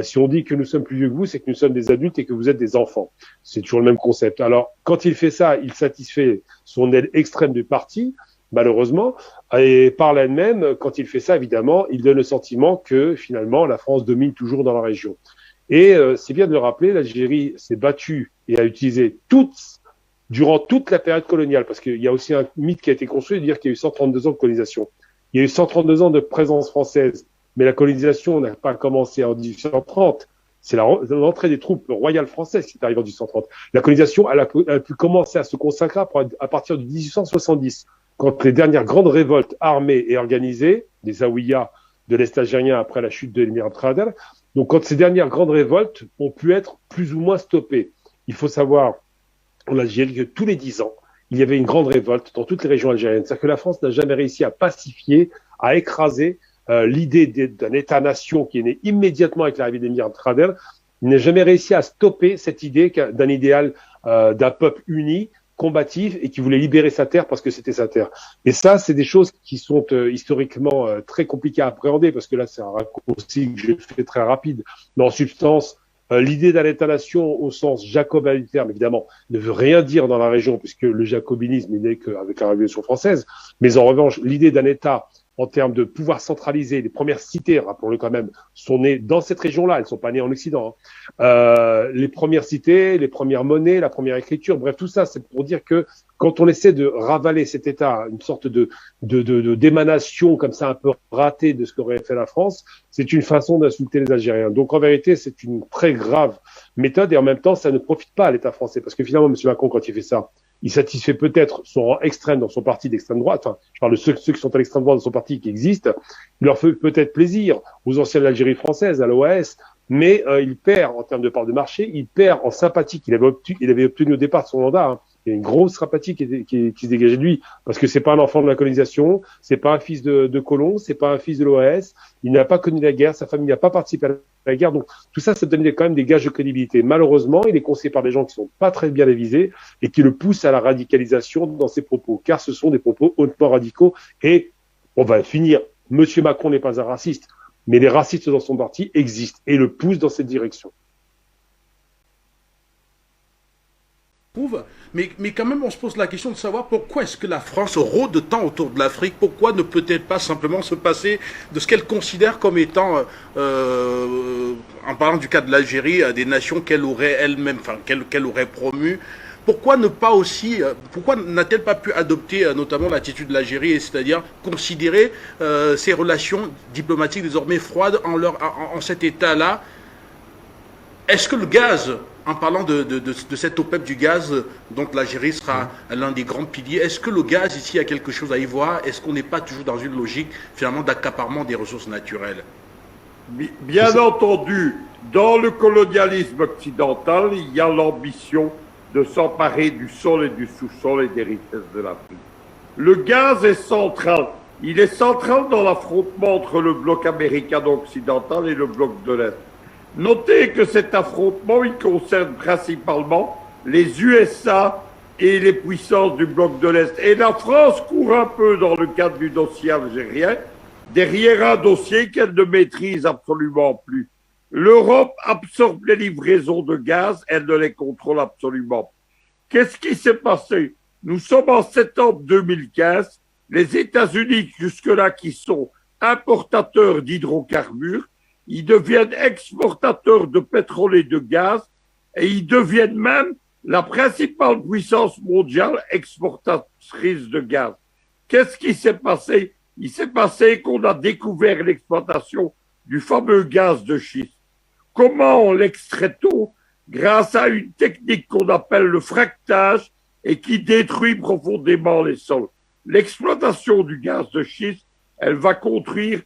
Si on dit que nous sommes plus vieux que vous, c'est que nous sommes des adultes et que vous êtes des enfants. C'est toujours le même concept. Alors, quand il fait ça, il satisfait son aile extrême du parti, malheureusement, et par là même, quand il fait ça, évidemment, il donne le sentiment que finalement, la France domine toujours dans la région. Et c'est bien de le rappeler, l'Algérie s'est battue et a utilisé durant toute la période coloniale, parce qu'il y a aussi un mythe qui a été construit de dire qu'il y a eu 132 ans de colonisation. Il y a eu 132 ans de présence française, mais la colonisation n'a pas commencé en 1830. C'est l'entrée des troupes royales françaises qui est arrivée en 1830. La colonisation, elle a pu commencer à se consacrer à partir de 1870, quand les dernières grandes révoltes armées et organisées, des Zaouïas de l'Est algérien après la chute de l'émir Abdelkader. Donc, quand ces dernières grandes révoltes ont pu être plus ou moins stoppées, il faut savoir en Algérie que tous les 10 ans, il y avait une grande révolte dans toutes les régions algériennes. C'est-à-dire que la France n'a jamais réussi à pacifier, à écraser l'idée d'un État-nation qui est né immédiatement avec l'arrivée de l'émir Abdelkader. Il n'a jamais réussi à stopper cette idée d'un idéal d'un peuple uni, combatif et qui voulait libérer sa terre parce que c'était sa terre. Et ça, c'est des choses qui sont historiquement très compliquées à appréhender parce que là, c'est un raccourci que je fais très rapide. Mais en substance, L'idée d'un État-nation au sens jacobin du terme, évidemment, ne veut rien dire dans la région, puisque le jacobinisme n'est qu'avec la Révolution française. Mais en revanche, l'idée d'un État en termes de pouvoir centralisé, les premières cités, rappelons-le quand même, sont nées dans cette région-là, elles ne sont pas nées en Occident. Les premières cités, les premières monnaies, la première écriture, bref, tout ça, c'est pour dire que quand on essaie de ravaler cet État, une sorte d'émanation comme ça un peu ratée de ce qu'aurait fait la France, c'est une façon d'insulter les Algériens. Donc en vérité, c'est une très grave méthode et en même temps, ça ne profite pas à l'État français. Parce que finalement, M. Macron, quand il fait ça, il satisfait peut-être son rang extrême dans son parti d'extrême droite. Enfin, je parle de ceux qui sont à l'extrême droite dans son parti qui existent. Il leur fait peut-être plaisir aux anciens de l'Algérie française, à l'OAS, mais il perd en termes de part de marché, il perd en sympathie qu'il avait obtenu au départ de son mandat. Hein. Il y a une grosse sympathie qui se dégageait de lui, parce que c'est pas un enfant de la colonisation, c'est pas un fils de colon, c'est pas un fils de l'OAS, il n'a pas connu la guerre, sa famille n'a pas participé à la guerre, donc tout ça, ça donne quand même des gages de crédibilité. Malheureusement, il est conseillé par des gens qui sont pas très bien avisés et qui le poussent à la radicalisation dans ses propos, car ce sont des propos hautement radicaux et on va finir. Monsieur Macron n'est pas un raciste, mais les racistes dans son parti existent et le poussent dans cette direction. Mais quand même, on se pose la question de savoir pourquoi est-ce que la France rôde tant autour de l'Afrique. Pourquoi ne peut-elle pas simplement se passer de ce qu'elle considère comme étant, en parlant du cas de l'Algérie, des nations qu'elle aurait elle-même, enfin qu'elle aurait promues. Pourquoi ne pas aussi, pourquoi n'a-t-elle pas pu adopter notamment l'attitude de l'Algérie, c'est-à-dire considérer ces relations diplomatiques désormais froides en cet état-là? Est-ce que le gaz, en parlant de cette OPEP du gaz, donc l'Algérie sera l'un des grands piliers, est-ce que le gaz ici a quelque chose à y voir? Est-ce qu'on n'est pas toujours dans une logique finalement d'accaparement des ressources naturelles? Bien entendu, dans le colonialisme occidental, il y a l'ambition de s'emparer du sol et du sous-sol et des richesses de l'Afrique. Le gaz est central. Il est central dans l'affrontement entre le bloc américano-occidental et le bloc de l'Est. Notez que cet affrontement, il concerne principalement les USA et les puissances du bloc de l'Est. Et la France court un peu dans le cadre du dossier algérien, derrière un dossier qu'elle ne maîtrise absolument plus. L'Europe absorbe les livraisons de gaz, elle ne les contrôle absolument. Qu'est-ce qui s'est passé? Nous sommes en septembre 2015, les États-Unis, jusque-là, qui sont importateurs d'hydrocarbures, ils deviennent exportateurs de pétrole et de gaz et ils deviennent même la principale puissance mondiale exportatrice de gaz. Qu'est-ce qui s'est passé? Il s'est passé qu'on a découvert l'exploitation du fameux gaz de schiste. Comment on l'extrait-on? Grâce à une technique qu'on appelle le fractage et qui détruit profondément les sols. L'exploitation du gaz de schiste, elle va conduire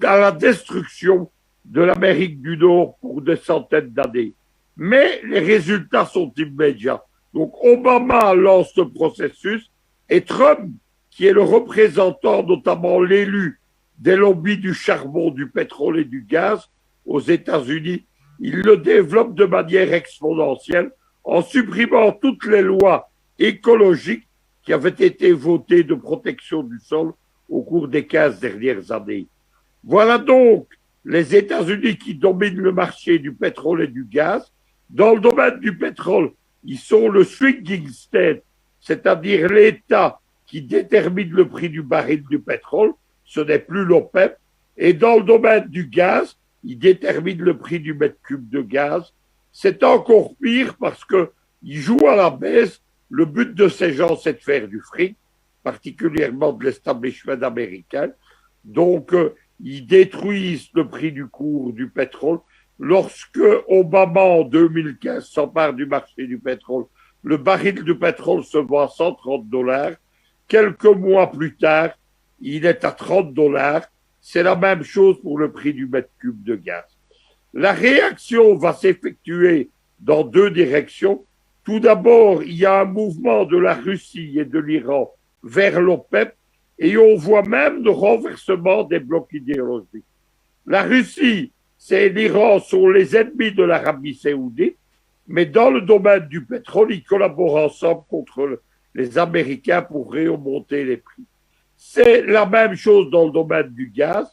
à la destruction de l'Amérique du Nord pour des centaines d'années. Mais les résultats sont immédiats. Donc Obama lance ce processus et Trump, qui est le représentant, notamment l'élu des lobbies du charbon, du pétrole et du gaz aux États-Unis, il le développe de manière exponentielle en supprimant toutes les lois écologiques qui avaient été votées de protection du sol au cours des 15 dernières années. Voilà donc les États-Unis qui dominent le marché du pétrole et du gaz. Dans le domaine du pétrole, ils sont le swinging state, c'est-à-dire l'État qui détermine le prix du baril du pétrole, ce n'est plus l'OPEP. Et dans le domaine du gaz, ils déterminent le prix du mètre cube de gaz. C'est encore pire parce qu'ils jouent à la baisse. Le but de ces gens, c'est de faire du fric, particulièrement de l'establishment américain. Donc, ils détruisent le prix du cours du pétrole. Lorsque Obama, en 2015, s'empare du marché du pétrole, le baril du pétrole se vend à $130. Quelques mois plus tard, il est à $30. C'est la même chose pour le prix du mètre cube de gaz. La réaction va s'effectuer dans deux directions. Tout d'abord, il y a un mouvement de la Russie et de l'Iran vers l'OPEP et on voit même le renversement des blocs idéologiques. La Russie, c'est l'Iran sont les ennemis de l'Arabie saoudite, mais dans le domaine du pétrole, ils collaborent ensemble contre les Américains pour remonter les prix. C'est la même chose dans le domaine du gaz.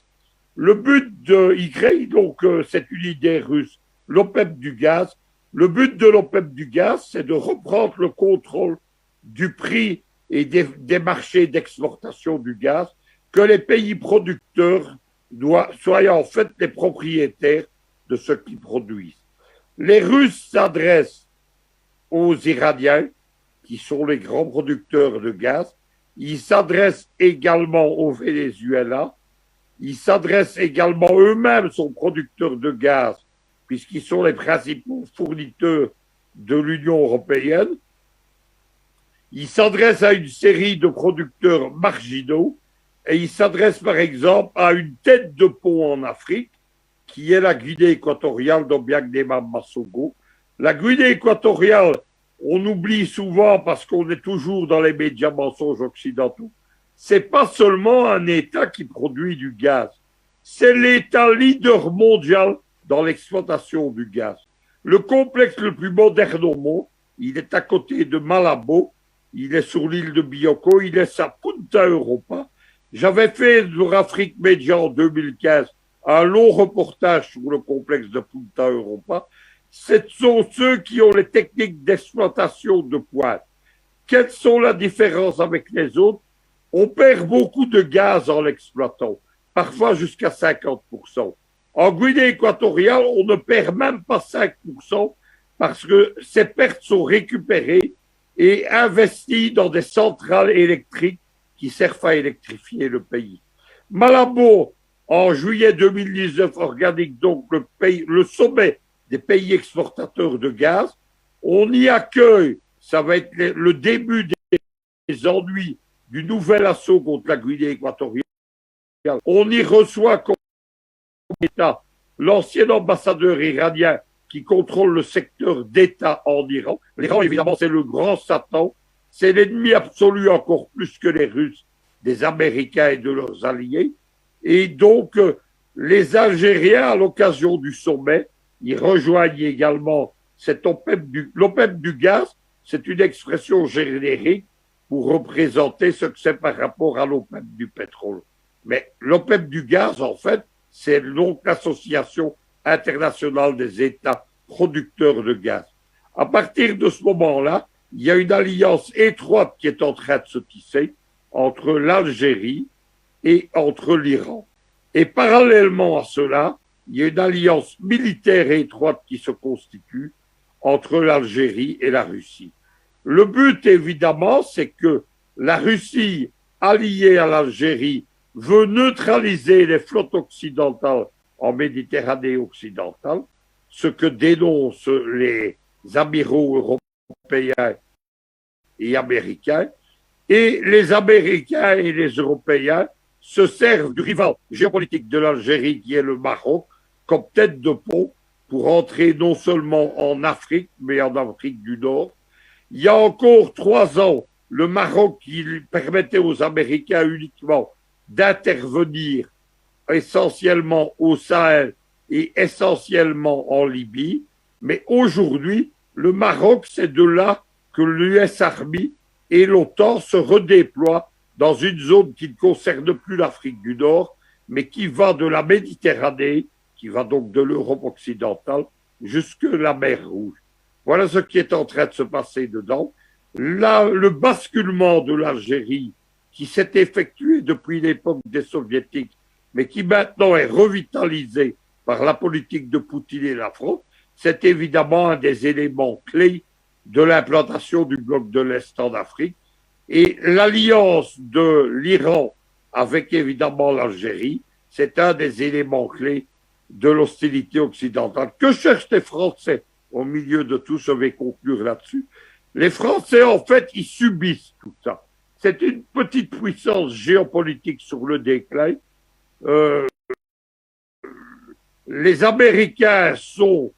Le but de Y, donc c'est une idée russe, l'OPEP du gaz. Le but de l'OPEP du gaz, c'est de reprendre le contrôle du prix et des marchés d'exportation du gaz, que les pays producteurs soient en fait les propriétaires de ce qu'ils produisent. Les Russes s'adressent aux Iraniens, qui sont les grands producteurs de gaz. Ils s'adressent également au Venezuela. Ils s'adressent également eux-mêmes, sont producteurs de gaz, puisqu'ils sont les principaux fournisseurs de l'Union européenne. Ils s'adressent à une série de producteurs marginaux et ils s'adressent par exemple à une tête de pont en Afrique, qui est la Guinée équatoriale d'Obiang-Nema Massogo. La Guinée équatoriale, on oublie souvent parce qu'on est toujours dans les médias mensonges occidentaux. C'est pas seulement un État qui produit du gaz, c'est l'État leader mondial dans l'exploitation du gaz. Le complexe le plus moderne au monde, il est à côté de Malabo, il est sur l'île de Bioko, il est à Punta Europa. J'avais fait sur Afrique Média en 2015 un long reportage sur le complexe de Punta Europa. Ce sont ceux qui ont les techniques d'exploitation de pointe. Quelles sont les différences avec les autres? On perd beaucoup de gaz en l'exploitant, parfois jusqu'à 50%. En Guinée équatoriale, on ne perd même pas 5% parce que ces pertes sont récupérées et investies dans des centrales électriques qui servent à électrifier le pays. Malabo, en juillet 2019, organise donc le sommet des pays exportateurs de gaz. On y accueille, ça va être le début des ennuis du nouvel assaut contre la Guinée équatoriale. On y reçoit comme État l'ancien ambassadeur iranien qui contrôle le secteur d'État en Iran. L'Iran, évidemment, c'est le grand Satan. C'est l'ennemi absolu, encore plus que les Russes, des Américains et de leurs alliés. Et donc, les Algériens, à l'occasion du sommet, ils rejoignent également l'OPEP du gaz. C'est une expression générique pour représenter ce que c'est par rapport à l'OPEP du pétrole. Mais l'OPEP du gaz, en fait, c'est donc l'Association internationale des États producteurs de gaz. À partir de ce moment-là, il y a une alliance étroite qui est en train de se tisser entre l'Algérie et entre l'Iran. Et parallèlement à cela, il y a une alliance militaire étroite qui se constitue entre l'Algérie et la Russie. Le but, évidemment, c'est que la Russie, alliée à l'Algérie, veut neutraliser les flottes occidentales en Méditerranée occidentale, ce que dénoncent les amiraux européens et américains. Et les Américains et les Européens se servent du rival géopolitique de l'Algérie, qui est le Maroc, comme tête de pont pour entrer non seulement en Afrique, mais en Afrique du Nord. Il y a encore 3 ans, le Maroc, qui permettait aux Américains uniquement d'intervenir essentiellement au Sahel et essentiellement en Libye. Mais aujourd'hui, le Maroc, c'est de là que l'US Army et l'OTAN se redéploient dans une zone qui ne concerne plus l'Afrique du Nord, mais qui va de la Méditerranée, qui va donc de l'Europe occidentale, jusque la mer Rouge. Voilà ce qui est en train de se passer dedans. Là, le basculement de l'Algérie, qui s'est effectué depuis l'époque des Soviétiques, mais qui maintenant est revitalisé par la politique de Poutine et la France, c'est évidemment un des éléments clés de l'implantation du bloc de l'Est en Afrique. Et l'alliance de l'Iran avec évidemment l'Algérie, c'est un des éléments clés de l'hostilité occidentale. Que cherchent les Français au milieu de tout? Je vais conclure là-dessus. Les Français, en fait, ils subissent tout ça. C'est une petite puissance géopolitique sur le déclin. Les Américains sont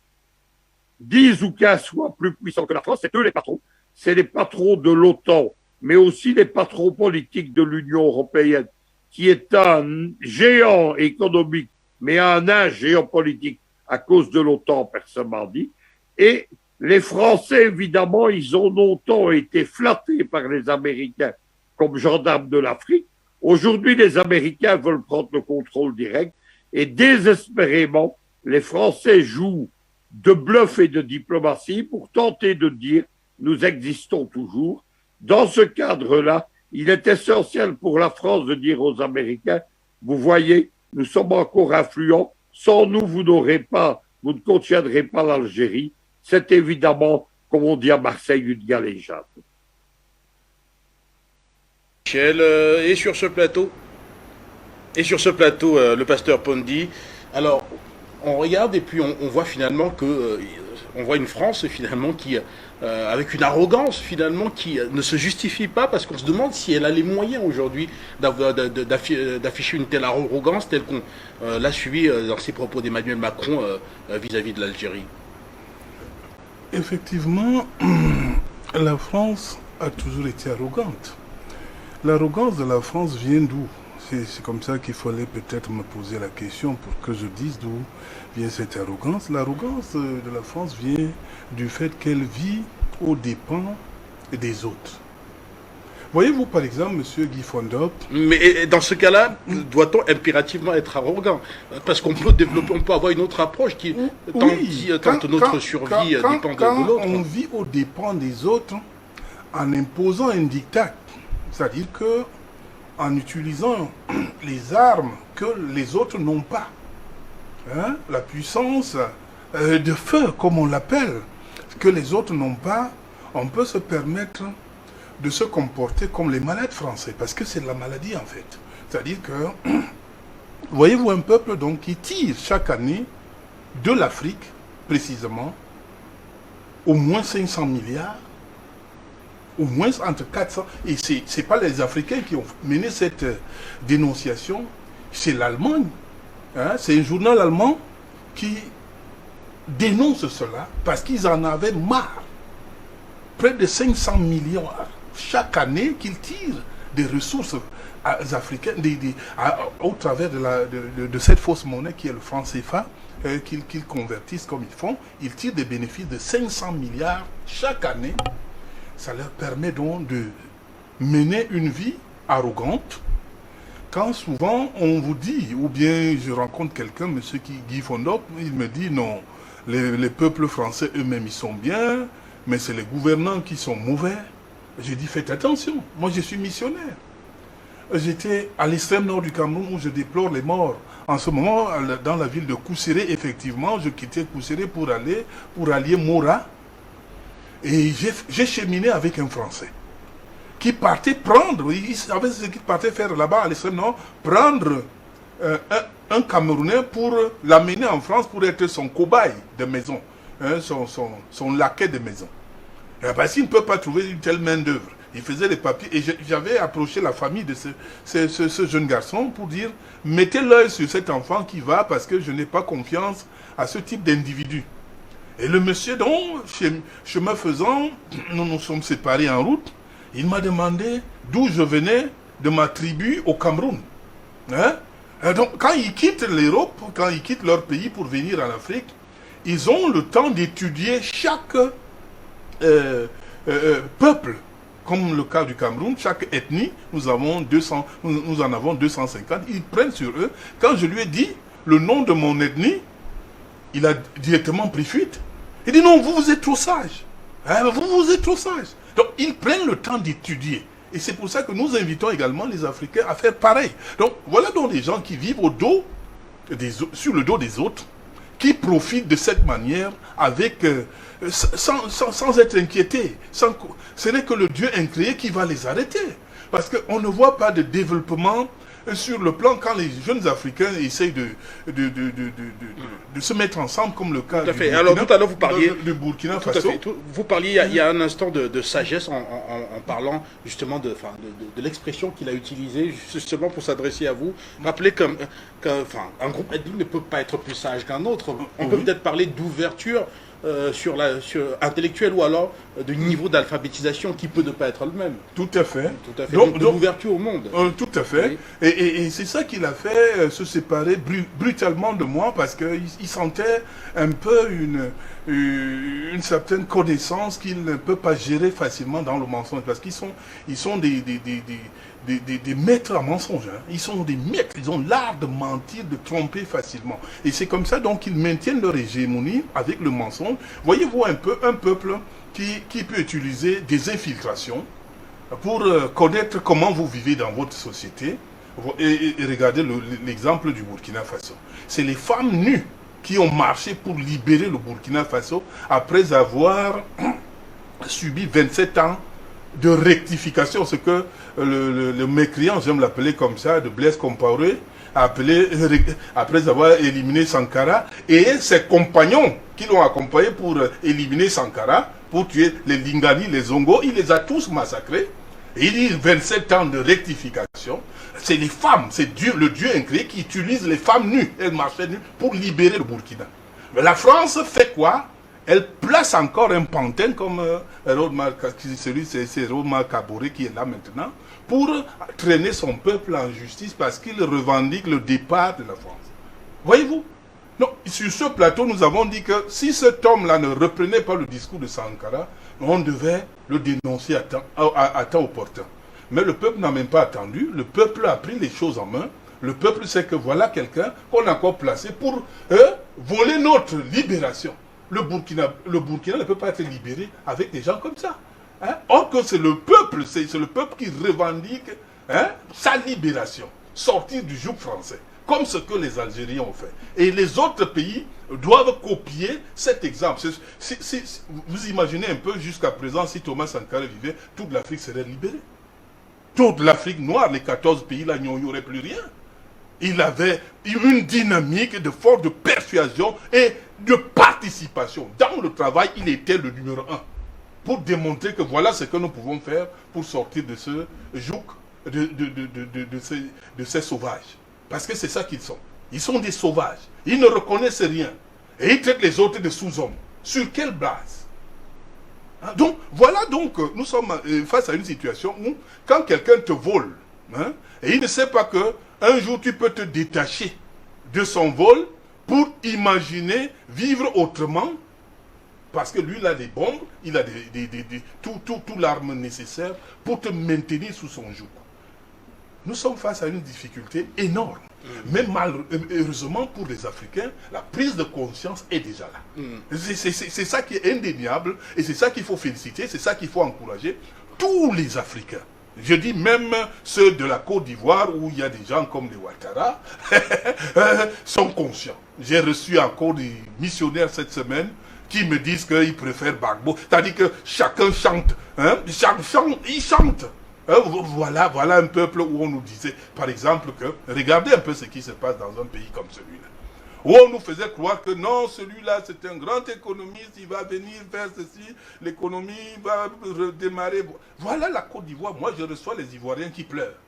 10 ou 15 fois plus puissants que la France. C'est eux les patrons. C'est les patrons de l'OTAN, mais aussi les patrons politiques de l'Union européenne, qui est un géant économique, mais un nain géopolitique à cause de l'OTAN, personnellement dit. Et les Français, évidemment, ils ont longtemps été flattés par les Américains comme gendarmes de l'Afrique. Aujourd'hui, les Américains veulent prendre le contrôle direct et désespérément, les Français jouent de bluff et de diplomatie pour tenter de dire nous existons toujours. Dans ce cadre-là, il est essentiel pour la France de dire aux Américains, vous voyez, nous sommes encore influents, sans nous, vous ne contiendrez pas l'Algérie. C'est évidemment, comme on dit à Marseille, une galéjade. Michel, et sur ce plateau, le pasteur Pondy, alors on regarde et puis on voit finalement que on voit une France finalement qui avec une arrogance finalement qui ne se justifie pas, parce qu'on se demande si elle a les moyens aujourd'hui d'afficher une telle arrogance telle qu'on l'a suivi dans ses propos d'Emmanuel Macron vis-à-vis de l'Algérie. Effectivement, la France a toujours été arrogante. L'arrogance de la France vient d'où? C'est comme ça qu'il fallait peut-être me poser la question pour que je dise d'où vient cette arrogance. L'arrogance de la France vient du fait qu'elle vit aux dépens des autres. Voyez-vous par exemple, M. Guy Fondop. Mais dans ce cas-là, doit-on impérativement être arrogant? Parce qu'on peut développer, on peut avoir une autre approche qui tente notre survie dépend de l'autre. On vit aux dépens des autres en imposant un diktat. C'est-à-dire que en utilisant les armes que les autres n'ont pas. Hein? La puissance de feu, comme on l'appelle, que les autres n'ont pas, on peut se permettre de se comporter comme les malades français, parce que c'est de la maladie en fait. C'est-à-dire que, voyez-vous un peuple donc qui tire chaque année de l'Afrique, précisément, au moins 500 milliards, au moins entre 400, et ce n'est pas les Africains qui ont mené cette dénonciation, c'est l'Allemagne. Hein, c'est un journal allemand qui dénonce cela parce qu'ils en avaient marre. Près de 500 millions chaque année qu'ils tirent des ressources africaines au travers de cette fausse monnaie qui est le franc CFA, qu'ils convertissent comme ils font. Ils tirent des bénéfices de 500 milliards chaque année. Ça leur permet donc de mener une vie arrogante. Quand souvent on vous dit, ou bien je rencontre quelqu'un, M. Guy Fondop, il me dit non, les peuples français eux-mêmes ils sont bien, mais c'est les gouvernants qui sont mauvais. J'ai dit faites attention, moi je suis missionnaire. J'étais à l'extrême nord du Cameroun où je déplore les morts. En ce moment, dans la ville de Kousséré, effectivement, je quittais Kousséré pour allier Mora. Et j'ai cheminé avec un Français qui partait prendre, il savait ce qu'il partait faire là-bas à l'extrême nord, prendre un Camerounais pour l'amener en France pour être son cobaye de maison, hein, son laquais de maison. Parce qu'il ne peut pas trouver une telle main d'œuvre. Il faisait les papiers et j'avais approché la famille de ce jeune garçon pour dire mettez l'œil sur cet enfant qui va parce que je n'ai pas confiance à ce type d'individu. Et le monsieur, donc, chemin faisant, nous nous sommes séparés en route. Il m'a demandé d'où je venais, de ma tribu au Cameroun. Hein? Donc, quand ils quittent l'Europe, quand ils quittent leur pays pour venir en Afrique, ils ont le temps d'étudier chaque peuple. Comme le cas du Cameroun, chaque ethnie, nous en avons 250. Ils prennent sur eux. Quand je lui ai dit le nom de mon ethnie, il a directement pris fuite. Il dit non, vous êtes trop sage. Hein, vous êtes trop sage. Donc ils prennent le temps d'étudier. Et c'est pour ça que nous invitons également les Africains à faire pareil. Donc voilà donc des gens qui vivent sur le dos des autres, qui profitent de cette manière avec, sans être inquiétés. Ce n'est que le Dieu incréé qui va les arrêter. Parce qu'on ne voit pas de développement sur le plan quand les jeunes Africains essayent de se mettre ensemble, comme le cas du Burkina Faso. Vous parliez il y a un instant de sagesse en parlant justement de l'expression qu'il a utilisée justement pour s'adresser à vous. Rappelez qu'un groupe ethnique ne peut pas être plus sage qu'un autre. On peut peut-être parler d'ouverture intellectuelle ou alors de niveau d'alphabétisation qui peut ne pas être le même. Tout à fait. Tout à fait. Donc l'ouverture au monde. Tout à fait. Oui. Et c'est ça qui l'a fait se séparer brutalement de moi parce qu'il sentait un peu une certaine connaissance qu'il ne peut pas gérer facilement dans le mensonge parce qu'ils sont des des maîtres à mensonge. Hein. Ils sont des maîtres, ils ont l'art de mentir, de tromper facilement. Et c'est comme ça donc qu'ils maintiennent leur hégémonie avec le mensonge. Voyez-vous un peuple qui peut utiliser des infiltrations pour connaître comment vous vivez dans votre société. Et regardez l'exemple du Burkina Faso. C'est les femmes nues qui ont marché pour libérer le Burkina Faso après avoir subi 27 ans de rectification, ce que le mécréant, j'aime l'appeler comme ça, de Blaise Compaoré, a appelé, après avoir éliminé Sankara, et ses compagnons qui l'ont accompagné pour éliminer Sankara, pour tuer les Lingani, les Zongo, il les a tous massacrés. Et il dit 27 ans de rectification. C'est les femmes, c'est Dieu, le Dieu incréé qui utilise les femmes nues, elles marchaient nues, pour libérer le Burkina. Mais la France fait quoi? Elle place encore un pantin comme c'est Rodmar Kaboré qui est là maintenant, pour traîner son peuple en justice parce qu'il revendique le départ de la France. Voyez-vous? Non, sur ce plateau, nous avons dit que si cet homme-là ne reprenait pas le discours de Sankara, on devait le dénoncer à temps opportun. Mais le peuple n'a même pas attendu, le peuple a pris les choses en main, le peuple sait que voilà quelqu'un qu'on a encore placé pour voler notre libération. Le Burkina ne peut pas être libéré avec des gens comme ça. Hein? Or que c'est le peuple qui revendique sa libération, sortir du joug français, comme ce que les Algériens ont fait. Et les autres pays doivent copier cet exemple. Vous imaginez un peu jusqu'à présent, si Thomas Sankara vivait, toute l'Afrique serait libérée. Toute l'Afrique noire, les 14 pays là, il n'y aurait plus rien. Il avait une dynamique de force de persuasion et de participation. Dans le travail, il était le numéro 1. Pour démontrer que voilà ce que nous pouvons faire pour sortir de ce joug, de ces sauvages. Parce que c'est ça qu'ils sont. Ils sont des sauvages. Ils ne reconnaissent rien. Et ils traitent les autres de sous-hommes. Sur quelle base? Donc, voilà donc, nous sommes face à une situation où, quand quelqu'un te vole, et il ne sait pas que un jour tu peux te détacher de son vol pour imaginer vivre autrement, parce que lui il a des bombes, il a tout l'arme nécessaire pour te maintenir sous son joug. Nous sommes face à une difficulté énorme. Mais malheureusement pour les Africains, la prise de conscience est déjà là. C'est ça qui est indéniable et c'est ça qu'il faut féliciter, c'est ça qu'il faut encourager. Tous les Africains, je dis même ceux de la Côte d'Ivoire où il y a des gens comme les Ouattara, sont conscients. J'ai reçu encore des missionnaires cette semaine qui me disent qu'ils préfèrent Gbagbo. C'est-à-dire que chacun chante. Ils chantent. Voilà un peuple où on nous disait, par exemple, que regardez un peu ce qui se passe dans un pays comme celui-là. Où on nous faisait croire que non, celui-là c'est un grand économiste, il va venir faire ceci, l'économie va redémarrer. Voilà la Côte d'Ivoire, moi je reçois les Ivoiriens qui pleurent.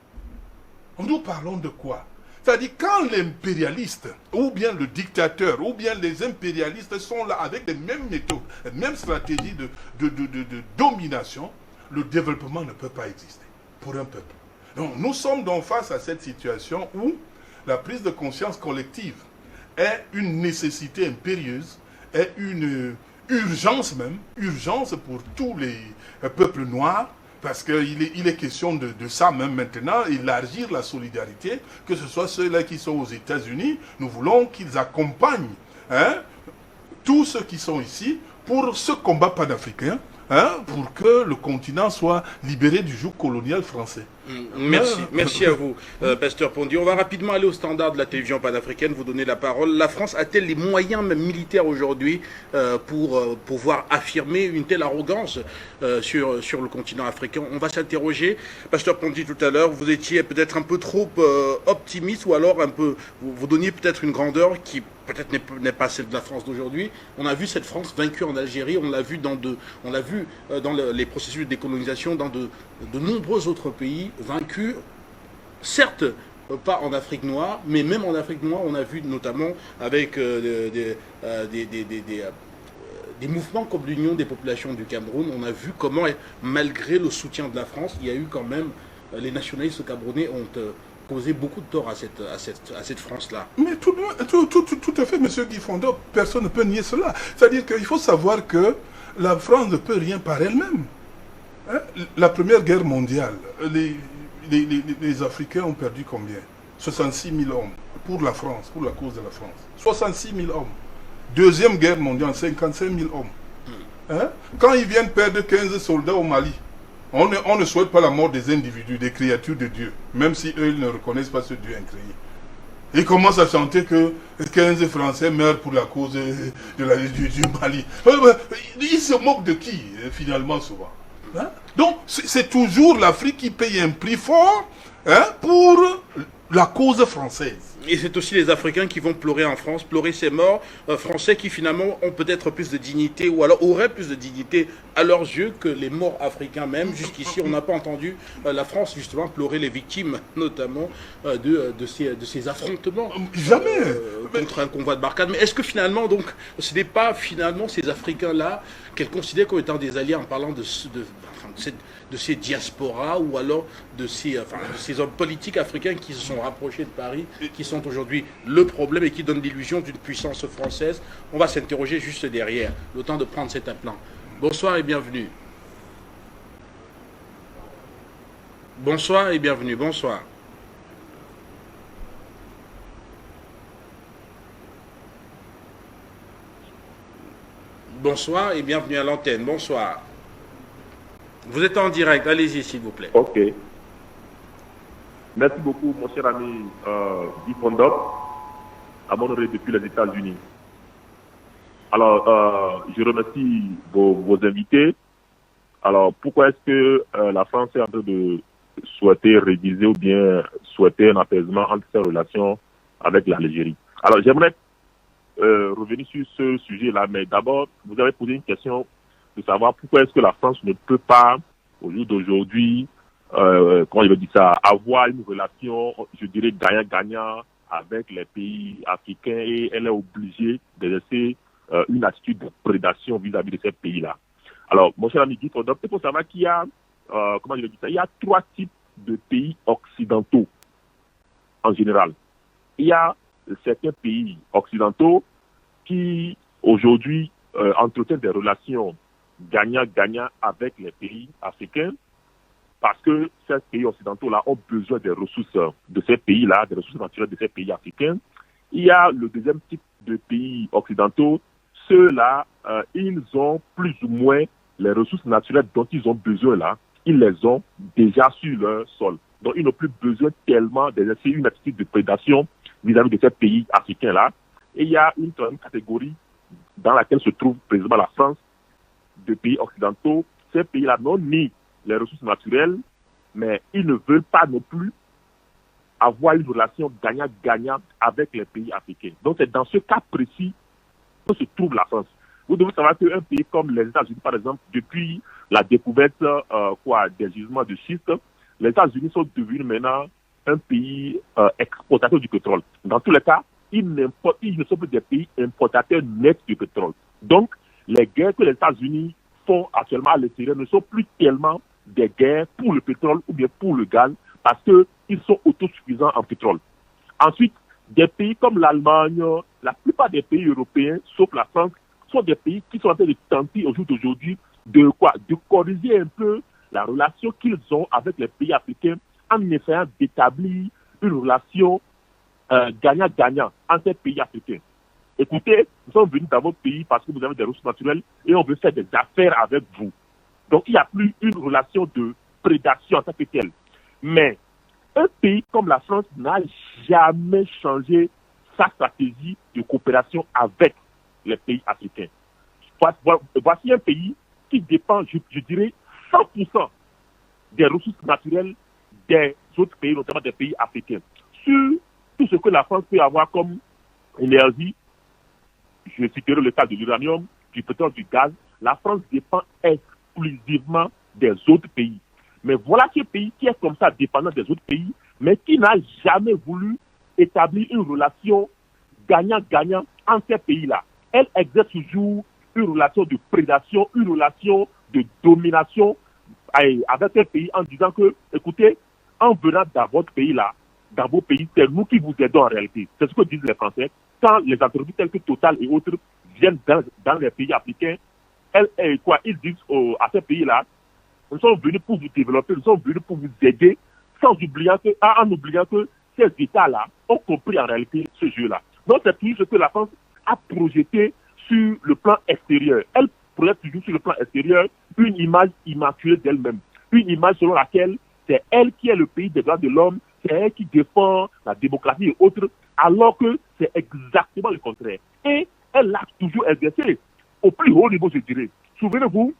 Nous parlons de quoi? C'est-à-dire quand l'impérialiste, ou bien le dictateur, ou bien les impérialistes sont là avec les mêmes méthodes, les mêmes stratégies de domination, le développement ne peut pas exister pour un peuple. Donc, nous sommes donc face à cette situation où la prise de conscience collective est une nécessité impérieuse, est une urgence même, urgence pour tous les peuples noirs, parce qu'il est question de ça même maintenant, élargir la solidarité, que ce soit ceux-là qui sont aux États-Unis, nous voulons qu'ils accompagnent tous ceux qui sont ici pour ce combat panafricain, pour que le continent soit libéré du joug colonial français. Merci à vous, Pasteur Pondy. On va rapidement aller au standard de la télévision panafricaine, vous donner la parole. La France a-t-elle les moyens, même militaires aujourd'hui, pour pouvoir affirmer une telle arrogance sur le continent africain? On va s'interroger. Pasteur Pondy, tout à l'heure, vous étiez peut-être un peu trop optimiste, ou alors un peu, vous donniez peut-être une grandeur qui peut-être n'est pas celle de la France d'aujourd'hui. On a vu cette France vaincue en Algérie, on l'a vu dans les processus de décolonisation dans de nombreux autres pays vaincus, certes pas en Afrique noire, mais même en Afrique noire, on a vu notamment avec des mouvements comme l'Union des populations du Cameroun, on a vu comment, malgré le soutien de la France, il y a eu quand même, les nationalistes camerounais ont causé beaucoup de tort à cette France-là. Mais tout à fait, M. Guy Fondot, personne ne peut nier cela. C'est-à-dire qu'il faut savoir que la France ne peut rien par elle-même. La Première Guerre mondiale, les Africains ont perdu combien? 66 000 hommes pour la France, pour la cause de la France. 66 000 hommes. Deuxième guerre mondiale, 55 000 hommes. Hein? Quand ils viennent perdre 15 soldats au Mali, on ne souhaite pas la mort des individus, des créatures de Dieu, même si eux ils ne reconnaissent pas ce Dieu incréé. Ils commencent à chanter que 15 Français meurent pour la cause du Mali. Ils se moquent de qui, finalement, souvent? Hein? Donc, c'est toujours l'Afrique qui paye un prix fort, hein, pour la cause française. Et c'est aussi les Africains qui vont pleurer en France, pleurer ces morts français qui finalement ont peut-être plus de dignité ou alors auraient plus de dignité à leurs yeux que les morts africains même. Jusqu'ici, on n'a pas entendu la France justement pleurer les victimes notamment de ces affrontements. Jamais. Contre un convoi de Barkhane. Mais est-ce que finalement, donc, ce n'est pas finalement ces Africains-là qu'elles considèrent comme étant des alliés en parlant de ces diasporas ou alors de ces hommes politiques africains qui se sont rapprochés de Paris, qui sont aujourd'hui le problème et qui donnent l'illusion d'une puissance française? On va s'interroger juste derrière, le temps de prendre cet appelant. Bonsoir et bienvenue. Bonsoir et bienvenue, bonsoir. Bonsoir et bienvenue à l'antenne, bonsoir. Vous êtes en direct, allez-y s'il vous plaît. Ok. Merci beaucoup, mon cher ami Guy Fondop, à mon oreille depuis les États-Unis. Alors, je remercie vos invités. Alors, pourquoi est-ce que la France est en train de souhaiter réviser ou bien souhaiter un apaisement entre ses relations avec l'Algérie? Alors, j'aimerais revenir sur ce sujet-là, mais d'abord, vous avez posé une question de savoir pourquoi est-ce que la France ne peut pas, au jour d'aujourd'hui, comment je vais dire ça, avoir une relation, je dirais, gagnant-gagnant avec les pays africains, et elle est obligée d'exercer une attitude de prédation vis-à-vis de ces pays-là. Alors, mon cher ami Guy Fondop, il faut savoir qu'il y a, comment je vais dire ça, il y a 3 types de pays occidentaux en général. Il y a certains pays occidentaux qui, aujourd'hui, entretiennent des relations gagnant-gagnant avec les pays africains, parce que ces pays occidentaux-là ont besoin des ressources de ces pays-là, des ressources naturelles de ces pays africains. Il y a le deuxième type de pays occidentaux, ceux-là, ils ont plus ou moins les ressources naturelles dont ils ont besoin là, ils les ont déjà sur leur sol. Donc ils n'ont plus besoin tellement d'exercer une attitude de prédation vis-à-vis de ces pays africains-là. Et il y a une troisième catégorie dans laquelle se trouve précisément la France, de pays occidentaux. Ces pays-là n'ont ni les ressources naturelles, mais ils ne veulent pas non plus avoir une relation gagnant-gagnant avec les pays africains. Donc c'est dans ce cas précis que se trouve la France. Vous devez savoir qu'un pays comme les États-Unis, par exemple, depuis la découverte des gisements de schiste, les États-Unis sont devenus maintenant un pays exportateur du pétrole. Dans tous les cas, ils ne sont plus des pays importateurs nets du pétrole. Donc, les guerres que les États-Unis font actuellement à l'extérieur ne sont plus tellement des guerres pour le pétrole ou bien pour le gaz, parce qu'ils sont autosuffisants en pétrole. Ensuite, des pays comme l'Allemagne, la plupart des pays européens, sauf la France, sont des pays qui sont en train de tenter au jour d'aujourd'hui de corriger un peu la relation qu'ils ont avec les pays africains en essayant d'établir une relation gagnant-gagnant entre ces pays africains. Écoutez, nous sommes venus dans votre pays parce que vous avez des ressources naturelles et on veut faire des affaires avec vous. Donc, il n'y a plus une relation de prédation en tant que telle. Mais un pays comme la France n'a jamais changé sa stratégie de coopération avec les pays africains. Voici un pays qui dépend, je dirais, 100% des ressources naturelles des autres pays, notamment des pays africains. Sur tout ce que la France peut avoir comme énergie, je citerai le cas de l'uranium, du pétrole, du gaz, la France dépend exclusivement des autres pays. Mais voilà ce pays qui est comme ça, dépendant des autres pays, mais qui n'a jamais voulu établir une relation gagnant-gagnant entre ces pays-là. Elle exerce toujours une relation de prédation, une relation de domination avec ces pays en disant que, écoutez, en venant dans votre pays-là, dans vos pays, c'est nous qui vous aidons en réalité. C'est ce que disent les Français. Quand les entreprises telles que Total et autres viennent dans les pays africains, ils disent à ces pays-là, nous sommes venus pour vous développer, nous sommes venus pour vous aider en oubliant que ces États-là ont compris en réalité ce jeu-là. Donc c'est toujours ce que la France a projeté sur le plan extérieur. Elle projette toujours sur le plan extérieur une image immaculée d'elle-même. Une image selon laquelle c'est elle qui est le pays des droits de l'homme, c'est elle qui défend la démocratie et autres, alors que c'est exactement le contraire. Et elle l'a toujours exercé au plus haut niveau, je dirais. Souvenez-vous,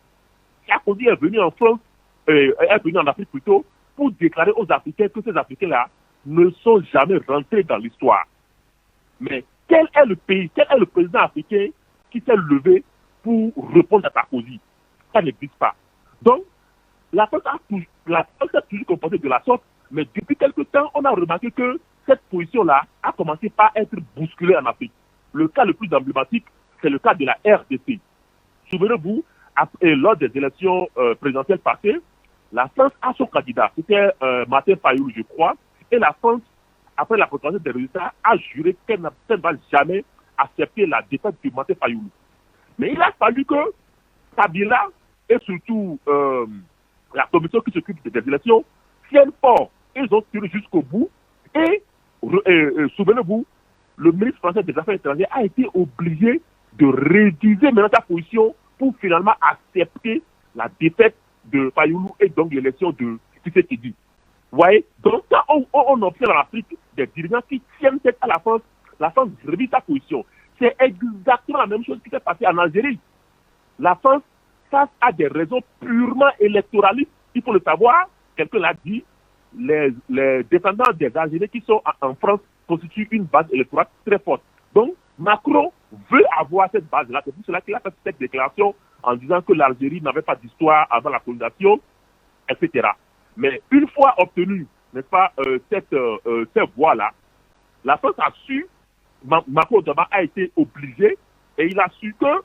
Sarkozy est venu en France, est venu en Afrique plutôt, pour déclarer aux Africains que ces Africains-là ne sont jamais rentrés dans l'histoire. Mais quel est le pays, quel est le président africain qui s'est levé pour répondre à Sarkozy? Ça n'existe pas. Donc, la France a toujours comporté de la sorte, mais depuis quelque temps, on a remarqué que cette position-là a commencé par être bousculée en Afrique. Le cas le plus emblématique, c'est le cas de la RDC. Souvenez-vous, lors des élections présidentielles passées, la France a son candidat, c'était Martin Fayoulou, je crois, et la France, après la proclamation des résultats, a juré qu'elle ne va jamais accepter la défaite de Martin Fayoulou. Mais il a fallu que Kabila et surtout la commission qui s'occupe des élections tiennent fort. Ils ont tiré jusqu'au bout et souvenez-vous, le ministre français des Affaires étrangères a été obligé de réviser maintenant sa position pour finalement accepter la défaite de Fayoulou et donc l'élection de Tshisekedi. Vous voyez, donc quand on observe en Afrique des dirigeants qui tiennent tête à la France révise sa position. C'est exactement la même chose qui s'est passée en Algérie. La France, face à des raisons purement électoralistes, il faut le savoir, quelqu'un l'a dit, les descendants des Algériens qui sont en France constituent une base électorale très forte. Donc, Macron veut avoir cette base-là. C'est pour cela qu'il a fait cette déclaration en disant que l'Algérie n'avait pas d'histoire avant la colonisation, etc. Mais une fois obtenu, n'est-ce pas, cette voie-là, la France a su, Macron a été obligé, et il a su que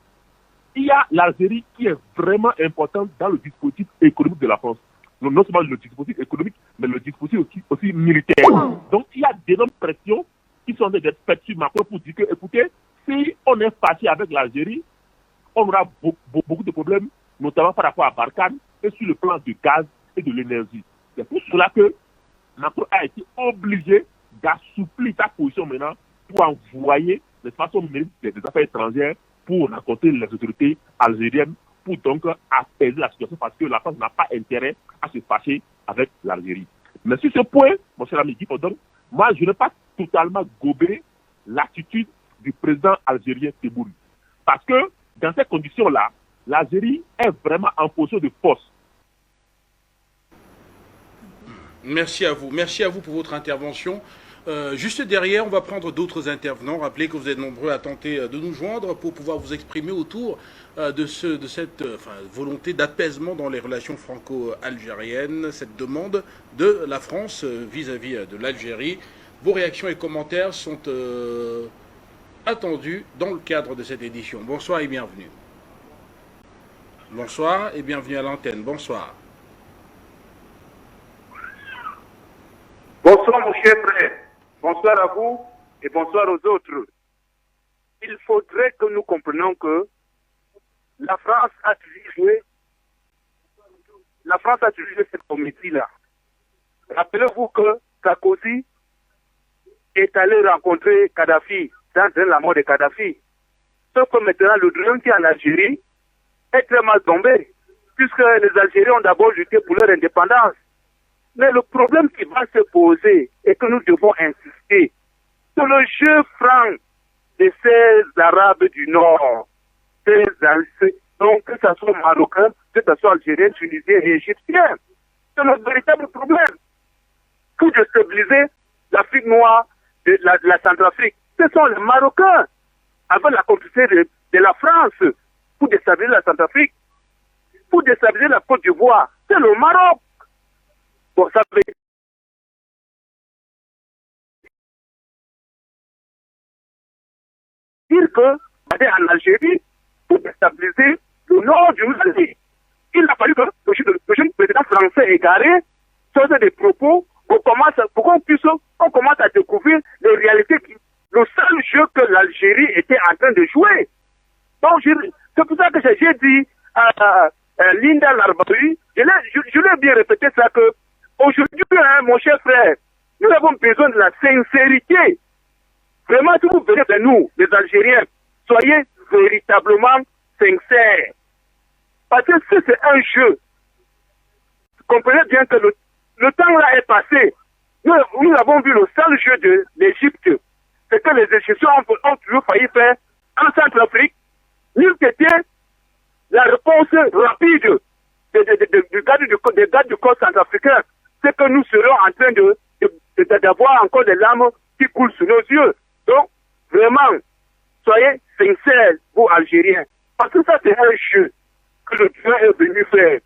il y a l'Algérie qui est vraiment importante dans le dispositif économique de la France. Non seulement le dispositif économique, mais le dispositif aussi militaire. Donc il y a d'énormes pressions qui sont des faits sur Macron pour dire que, écoutez, si on est fâché avec l'Algérie, on aura beaucoup de problèmes, notamment par rapport à Barkhane et sur le plan du gaz et de l'énergie. C'est pour cela que Macron a été obligé d'assouplir sa position maintenant pour envoyer les façons ministres des Affaires étrangères pour rencontrer les autorités algériennes pour donc apaiser la situation parce que la France n'a pas intérêt à se fâcher avec l'Algérie. Mais sur ce point, mon cher ami Guy Fodon, moi je n'ai pas totalement gobé l'attitude du président algérien Tebboune. Parce que dans ces conditions-là, l'Algérie est vraiment en position de force. Merci à vous pour votre intervention. Juste derrière, on va prendre d'autres intervenants. Rappelez que vous êtes nombreux à tenter de nous joindre pour pouvoir vous exprimer autour de cette volonté d'apaisement dans les relations franco-algériennes, cette demande de la France vis-à-vis de l'Algérie. Vos réactions et commentaires sont attendus dans le cadre de cette édition. Bonsoir et bienvenue. Bonsoir et bienvenue à l'antenne. Bonsoir. Bonsoir mon cher frère. Bonsoir à vous et bonsoir aux autres. Il faudrait que nous comprenions que la France a toujours joué cette comédie-là. Rappelez-vous que Sarkozy est allé rencontrer Kadhafi dans la mort de Kadhafi. Sauf que maintenant, le drame qui est en Algérie est très mal tombé, puisque les Algériens ont d'abord lutté pour leur indépendance. Mais le problème qui va se poser et que nous devons insister, c'est le jeu franc de ces Arabes du Nord, donc que ce soit Marocains, que ce soit Algériens, Tunisiens et Égyptiens. C'est notre véritable problème. Pour déstabiliser l'Afrique noire, la Centrafrique, ce sont les Marocains, avec la complicité de la France, pour déstabiliser la Centrafrique, pour déstabiliser la Côte d'Ivoire, c'est le Maroc. Bon, ça veut dire que en Algérie pour déstabiliser le nord du Mali. Il a fallu que le jeune président français égaré fasse des propos pour qu'on commence à découvrir les réalités, le seul jeu que l'Algérie était en train de jouer. Donc, c'est pour ça que j'ai dit à Linda Larbaoui, je l'ai bien répété ça, que aujourd'hui, mon cher frère, nous avons besoin de la sincérité. Vraiment, si vous venez de nous, les Algériens, soyez véritablement sincères. Parce que si c'est un jeu, comprenez bien que le temps là est passé. Nous avons vu le seul jeu de l'Égypte. C'est que les Égyptiens ont toujours failli faire en Centrafrique. N'eût été la réponse rapide des gardes du corps centrafricain. C'est que nous serons en train d'avoir encore des larmes qui coulent sous nos yeux. Donc, vraiment, soyez sincères, vous Algériens. Parce que ça, c'est un jeu que le Dieu est venu faire.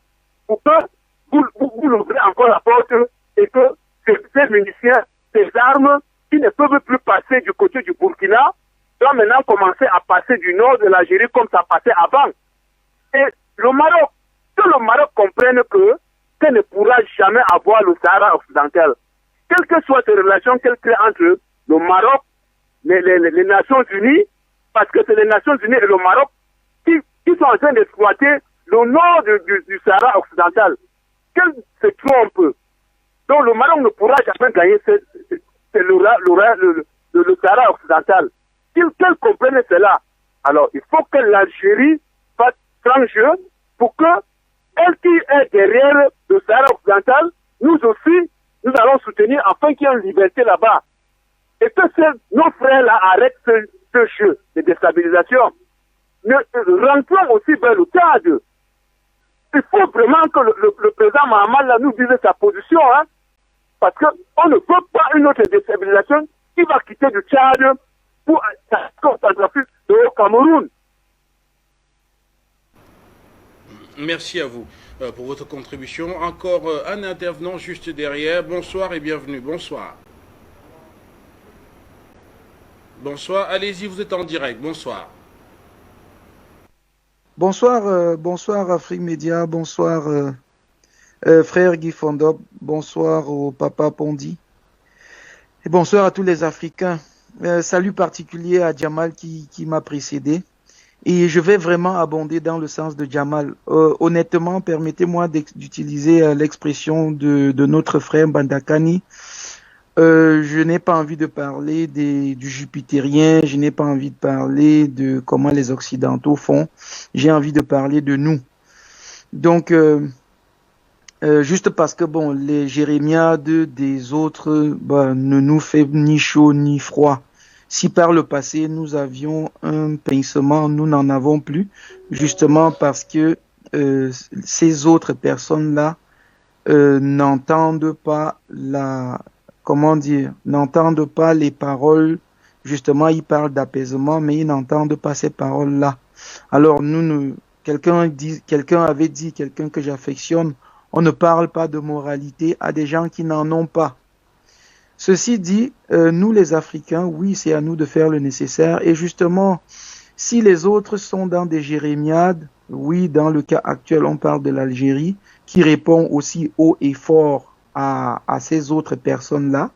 Pour que vous ouvrez encore la porte et que ces munitions, ces armes qui ne peuvent plus passer du côté du Burkina, doivent maintenant commencer à passer du nord de l'Algérie comme ça passait avant. Et le Maroc, que le Maroc comprenne qu'elle ne pourra jamais avoir le Sahara occidental. Quelles que soient ces relations qu'elle crée entre le Maroc, les Nations Unies, parce que c'est les Nations Unies et le Maroc qui sont en train d'exploiter le nord du Sahara occidental. Qu'elle se trompe. Donc le Maroc ne pourra jamais gagner le Sahara occidental. Qu'elle comprenne cela. Alors il faut que l'Algérie fasse franc jeu pour que elle qui est derrière le Sahara occidental, nous aussi, nous allons soutenir afin qu'il y ait une liberté là-bas. Et que nos frères-là arrêtent ce jeu de déstabilisation. Rentrons aussi vers le Tchad. Il faut vraiment que le président Mahamat là, nous dise sa position, hein, parce qu'on ne veut pas une autre déstabilisation qui va quitter du Tchad pour s'attaquer au Cameroun. Merci à vous pour votre contribution. Encore un intervenant juste derrière. Bonsoir et bienvenue. Bonsoir. Bonsoir. Allez-y, vous êtes en direct. Bonsoir. Bonsoir, bonsoir Afrique Média, bonsoir frère Guy Fondop, bonsoir au papa Pondi et bonsoir à tous les Africains. Salut particulier à Jamal qui m'a précédé et je vais vraiment abonder dans le sens de Jamal. Honnêtement, permettez-moi d'utiliser l'expression de notre frère Bandakani. Je n'ai pas envie de parler du jupitérien, je n'ai pas envie de parler de comment les Occidentaux font, j'ai envie de parler de nous. Donc, juste parce que bon, les jérémiades des autres ne nous fait ni chaud ni froid. Si par le passé nous avions un pincement, nous n'en avons plus, justement parce que ces autres personnes-là n'entendent pas n'entendent pas les paroles. Justement, ils parlent d'apaisement, mais ils n'entendent pas ces paroles-là. Alors, quelqu'un que j'affectionne, on ne parle pas de moralité à des gens qui n'en ont pas. Ceci dit, nous les Africains, oui, c'est à nous de faire le nécessaire. Et justement, si les autres sont dans des jérémiades, oui, dans le cas actuel, on parle de l'Algérie, qui répond aussi haut et fort à ces autres personnes-là,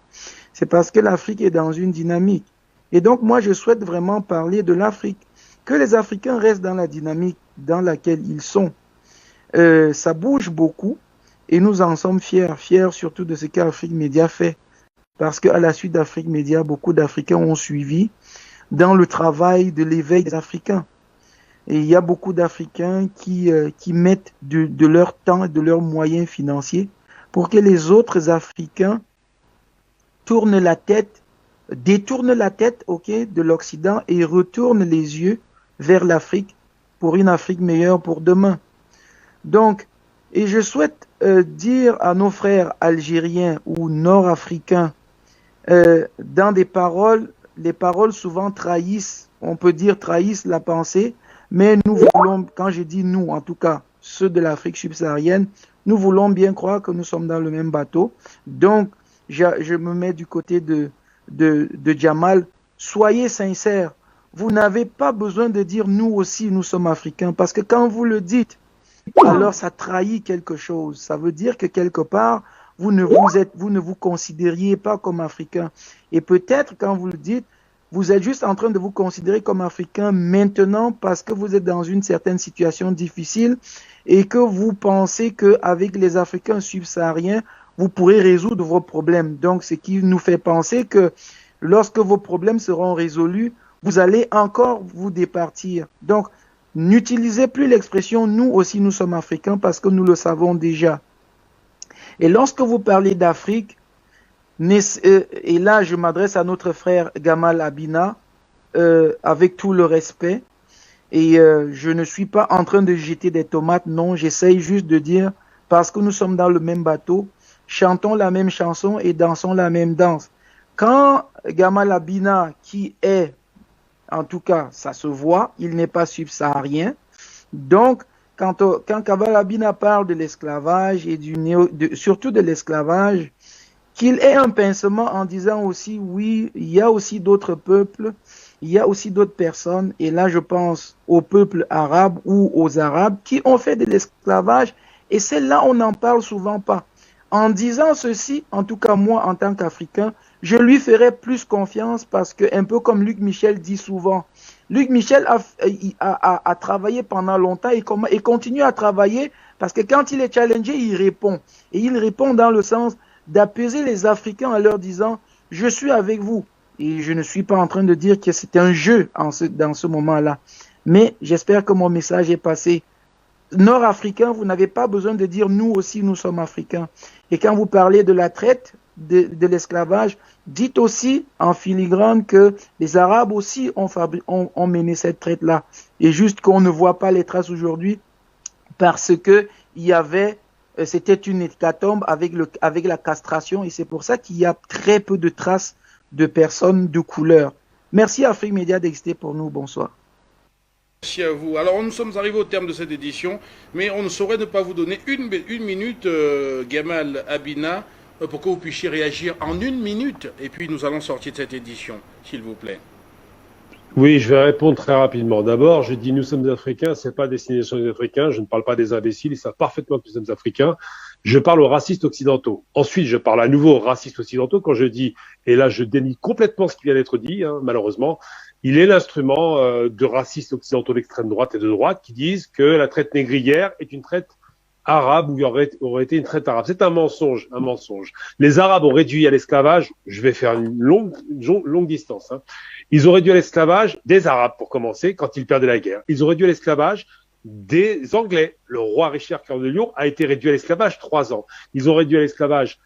c'est parce que l'Afrique est dans une dynamique. Et donc, moi, je souhaite vraiment parler de l'Afrique. Que les Africains restent dans la dynamique dans laquelle ils sont. Ça bouge beaucoup et nous en sommes fiers surtout de ce qu'Afrique Média fait. Parce qu'à la suite d'Afrique Média, beaucoup d'Africains ont suivi dans le travail de l'éveil des Africains. Et il y a beaucoup d'Africains qui mettent de leur temps et de leurs moyens financiers pour que les autres Africains détournent la tête, de l'Occident et retournent les yeux vers l'Afrique pour une Afrique meilleure pour demain. Donc, et je souhaite dire à nos frères algériens ou nord-africains, dans des paroles, les paroles souvent trahissent la pensée, mais nous voulons, quand je dis nous, en tout cas ceux de l'Afrique subsaharienne, nous voulons bien croire que nous sommes dans le même bateau. Donc, je me mets du côté de Jamal. Soyez sincères. Vous n'avez pas besoin de dire nous aussi, nous sommes africains. Parce que quand vous le dites, alors ça trahit quelque chose. Ça veut dire que quelque part, vous ne vous considériez pas comme africain. Et peut-être quand vous le dites, vous êtes juste en train de vous considérer comme africain maintenant parce que vous êtes dans une certaine situation difficile et que vous pensez qu'avec les Africains subsahariens, vous pourrez résoudre vos problèmes. Donc, ce qui nous fait penser que lorsque vos problèmes seront résolus, vous allez encore vous départir. Donc, n'utilisez plus l'expression « nous aussi nous sommes africains » parce que nous le savons déjà. Et lorsque vous parlez d'Afrique, et là je m'adresse à notre frère Gamal Abina, avec tout le respect, et je ne suis pas en train de jeter des tomates, non, j'essaye juste de dire, parce que nous sommes dans le même bateau, chantons la même chanson et dansons la même danse. Quand Gamal Abina, qui est, en tout cas, ça se voit, il n'est pas subsaharien, donc quand Gamal Abina parle de l'esclavage et surtout de l'esclavage, qu'il ait un pincement en disant aussi, oui, il y a aussi d'autres peuples, il y a aussi d'autres personnes, et là je pense aux peuples arabes ou aux arabes qui ont fait de l'esclavage, et c'est là on n'en parle souvent pas. En disant ceci, en tout cas moi en tant qu'Africain, je lui ferai plus confiance parce que, un peu comme Luc Michel dit souvent, Luc Michel a travaillé pendant longtemps et continue à travailler parce que quand il est challengé, il répond. Et il répond dans le sens d'apaiser les Africains en leur disant « je suis avec vous ». Et je ne suis pas en train de dire que c'est un jeu dans ce moment-là. Mais j'espère que mon message est passé. Nord-Africains, vous n'avez pas besoin de dire « nous aussi, nous sommes Africains ». Et quand vous parlez de la traite, de l'esclavage, dites aussi en filigrane que les Arabes aussi ont mené cette traite-là. Et juste qu'on ne voit pas les traces aujourd'hui parce que c'était une hécatombe avec la castration et c'est pour ça qu'il y a très peu de traces de personnes de couleur. Merci Afrique Média d'exister pour nous. Bonsoir. Merci à vous. Alors nous sommes arrivés au terme de cette édition, mais on ne saurait ne pas vous donner une minute, Gamal Abina, pour que vous puissiez réagir en une minute, et puis nous allons sortir de cette édition, s'il vous plaît. Oui, je vais répondre très rapidement. D'abord, je dis nous sommes africains, c'est pas destination des Africains, je ne parle pas des imbéciles, ils savent parfaitement que nous sommes africains. Je parle aux racistes occidentaux. Ensuite, je parle à nouveau aux racistes occidentaux quand je dis, et là je dénie complètement ce qui vient d'être dit, malheureusement, il est l'instrument de racistes occidentaux d'extrême droite et de droite qui disent que la traite négrière est une traite arabe ou aurait été une traite arabe. C'est un mensonge, un mensonge. Les Arabes ont réduit à l'esclavage, je vais faire une longue distance, ils ont réduit à l'esclavage des Arabes pour commencer quand ils perdaient la guerre. Ils ont réduit à l'esclavage des Anglais. Le roi Richard Cœur de Lion a été réduit à l'esclavage 3 ans. Ils ont réduit à l'esclavage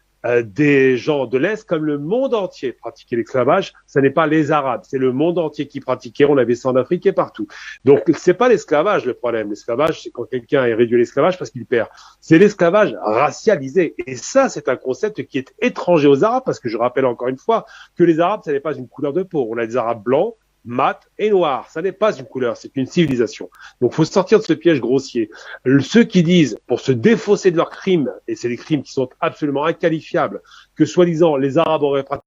des gens de l'Est, comme le monde entier pratiquait l'esclavage. Ce n'est pas les Arabes, c'est le monde entier qui pratiquait. On avait ça en Afrique et partout. Donc, c'est pas l'esclavage le problème. L'esclavage, c'est quand quelqu'un est réduit à l'esclavage parce qu'il perd. C'est l'esclavage racialisé. Et ça, c'est un concept qui est étranger aux Arabes, parce que je rappelle encore une fois que les Arabes, ça n'est pas une couleur de peau. On a des Arabes blancs, mat et noir. Ça n'est pas une couleur, c'est une civilisation. Donc, faut sortir de ce piège grossier. Ceux qui disent, pour se défausser de leurs crimes, et c'est des crimes qui sont absolument inqualifiables, que soi-disant les Arabes auraient pratiqué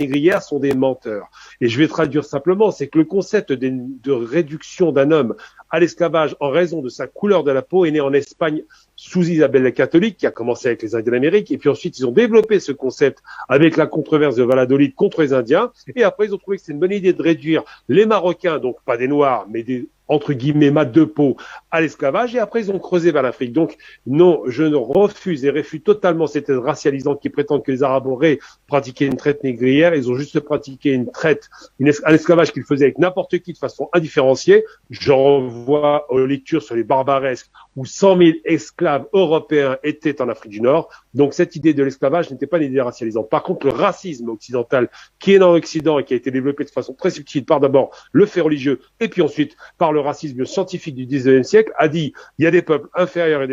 la négrière sont des menteurs. Et je vais traduire simplement, c'est que le concept de réduction d'un homme à l'esclavage en raison de sa couleur de la peau est né en Espagne sous Isabelle la catholique, qui a commencé avec les Indiens d'Amérique, et puis ensuite ils ont développé ce concept avec la controverse de Valladolid contre les Indiens, et après ils ont trouvé que c'est une bonne idée de réduire les Marocains, donc pas des Noirs, mais des entre guillemets mat de peau à l'esclavage, et après ils ont creusé vers l'Afrique. Donc non, je ne refuse et réfute totalement cette aide racialisante qui prétend que les Arabes auraient pratiqué une traite négrière. Ils ont juste pratiqué une traite, un esclavage qu'ils faisaient avec n'importe qui de façon indifférenciée. Je renvoie aux lectures sur les barbaresques où 100 000 esclaves européens étaient en Afrique du Nord. Donc cette idée de l'esclavage n'était pas une idée racialisante. Par contre, le racisme occidental qui est dans l'Occident et qui a été développé de façon très subtile par d'abord le fait religieux et puis ensuite par le racisme scientifique du 19e siècle, a dit il y a des peuples inférieurs et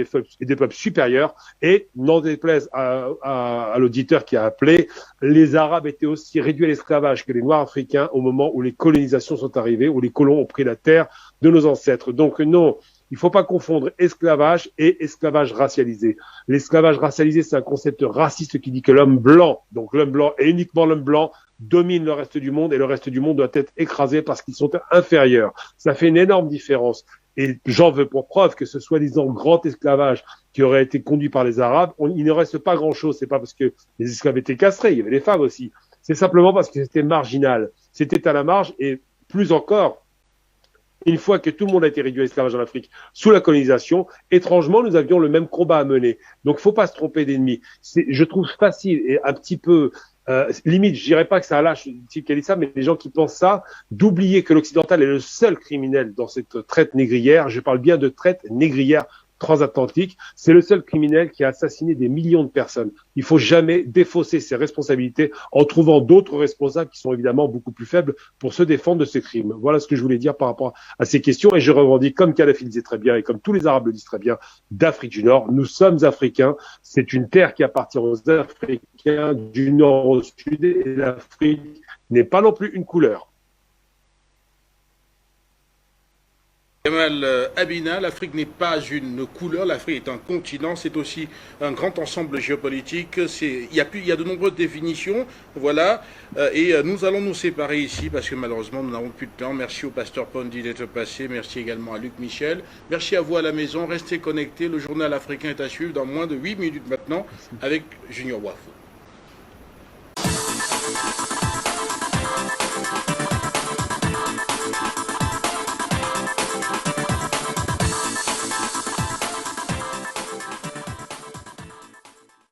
des peuples supérieurs, et n'en déplaise à l'auditeur qui a appelé, les Arabes étaient aussi réduits à l'esclavage que les Noirs africains au moment où les colonisations sont arrivées, où les colons ont pris la terre de nos ancêtres. Donc non, il ne faut pas confondre esclavage et esclavage racialisé. L'esclavage racialisé, c'est un concept raciste qui dit que l'homme blanc, donc l'homme blanc et uniquement l'homme blanc, domine le reste du monde, et le reste du monde doit être écrasé parce qu'ils sont inférieurs. Ça fait une énorme différence. Et j'en veux pour preuve que ce soi-disant grand esclavage qui aurait été conduit par les Arabes, il ne reste pas grand-chose. C'est pas parce que les esclaves étaient castrés, il y avait les femmes aussi. C'est simplement parce que c'était marginal. C'était à la marge, et plus encore, une fois que tout le monde a été réduit à l'esclavage en Afrique sous la colonisation, étrangement, nous avions le même combat à mener. Donc, faut pas se tromper d'ennemi. Je trouve facile et un petit peu limite, je dirais pas que ça lâche type qui a dit ça, mais les gens qui pensent ça, d'oublier que l'occidental est le seul criminel dans cette traite négrière. Je parle bien de traite négrière transatlantique. C'est le seul criminel qui a assassiné des millions de personnes. Il faut jamais défausser ses responsabilités en trouvant d'autres responsables qui sont évidemment beaucoup plus faibles pour se défendre de ces crimes. Voilà ce que je voulais dire par rapport à ces questions. Et je revendique, comme Kadhafi le disait très bien et comme tous les Arabes le disent très bien, d'Afrique du Nord. Nous sommes Africains. C'est une terre qui appartient aux Africains du Nord au Sud. Et l'Afrique n'est pas non plus une couleur. Gamal Abina, l'Afrique n'est pas une couleur, l'Afrique est un continent, c'est aussi un grand ensemble géopolitique. Il y a de nombreuses définitions, voilà. Et nous allons nous séparer ici parce que malheureusement nous n'avons plus de temps. Merci au pasteur Pondi d'être passé, merci également à Luc Michel. Merci à vous à la maison, restez connectés. Le journal africain est à suivre dans moins de 8 minutes maintenant avec Junior Wafo.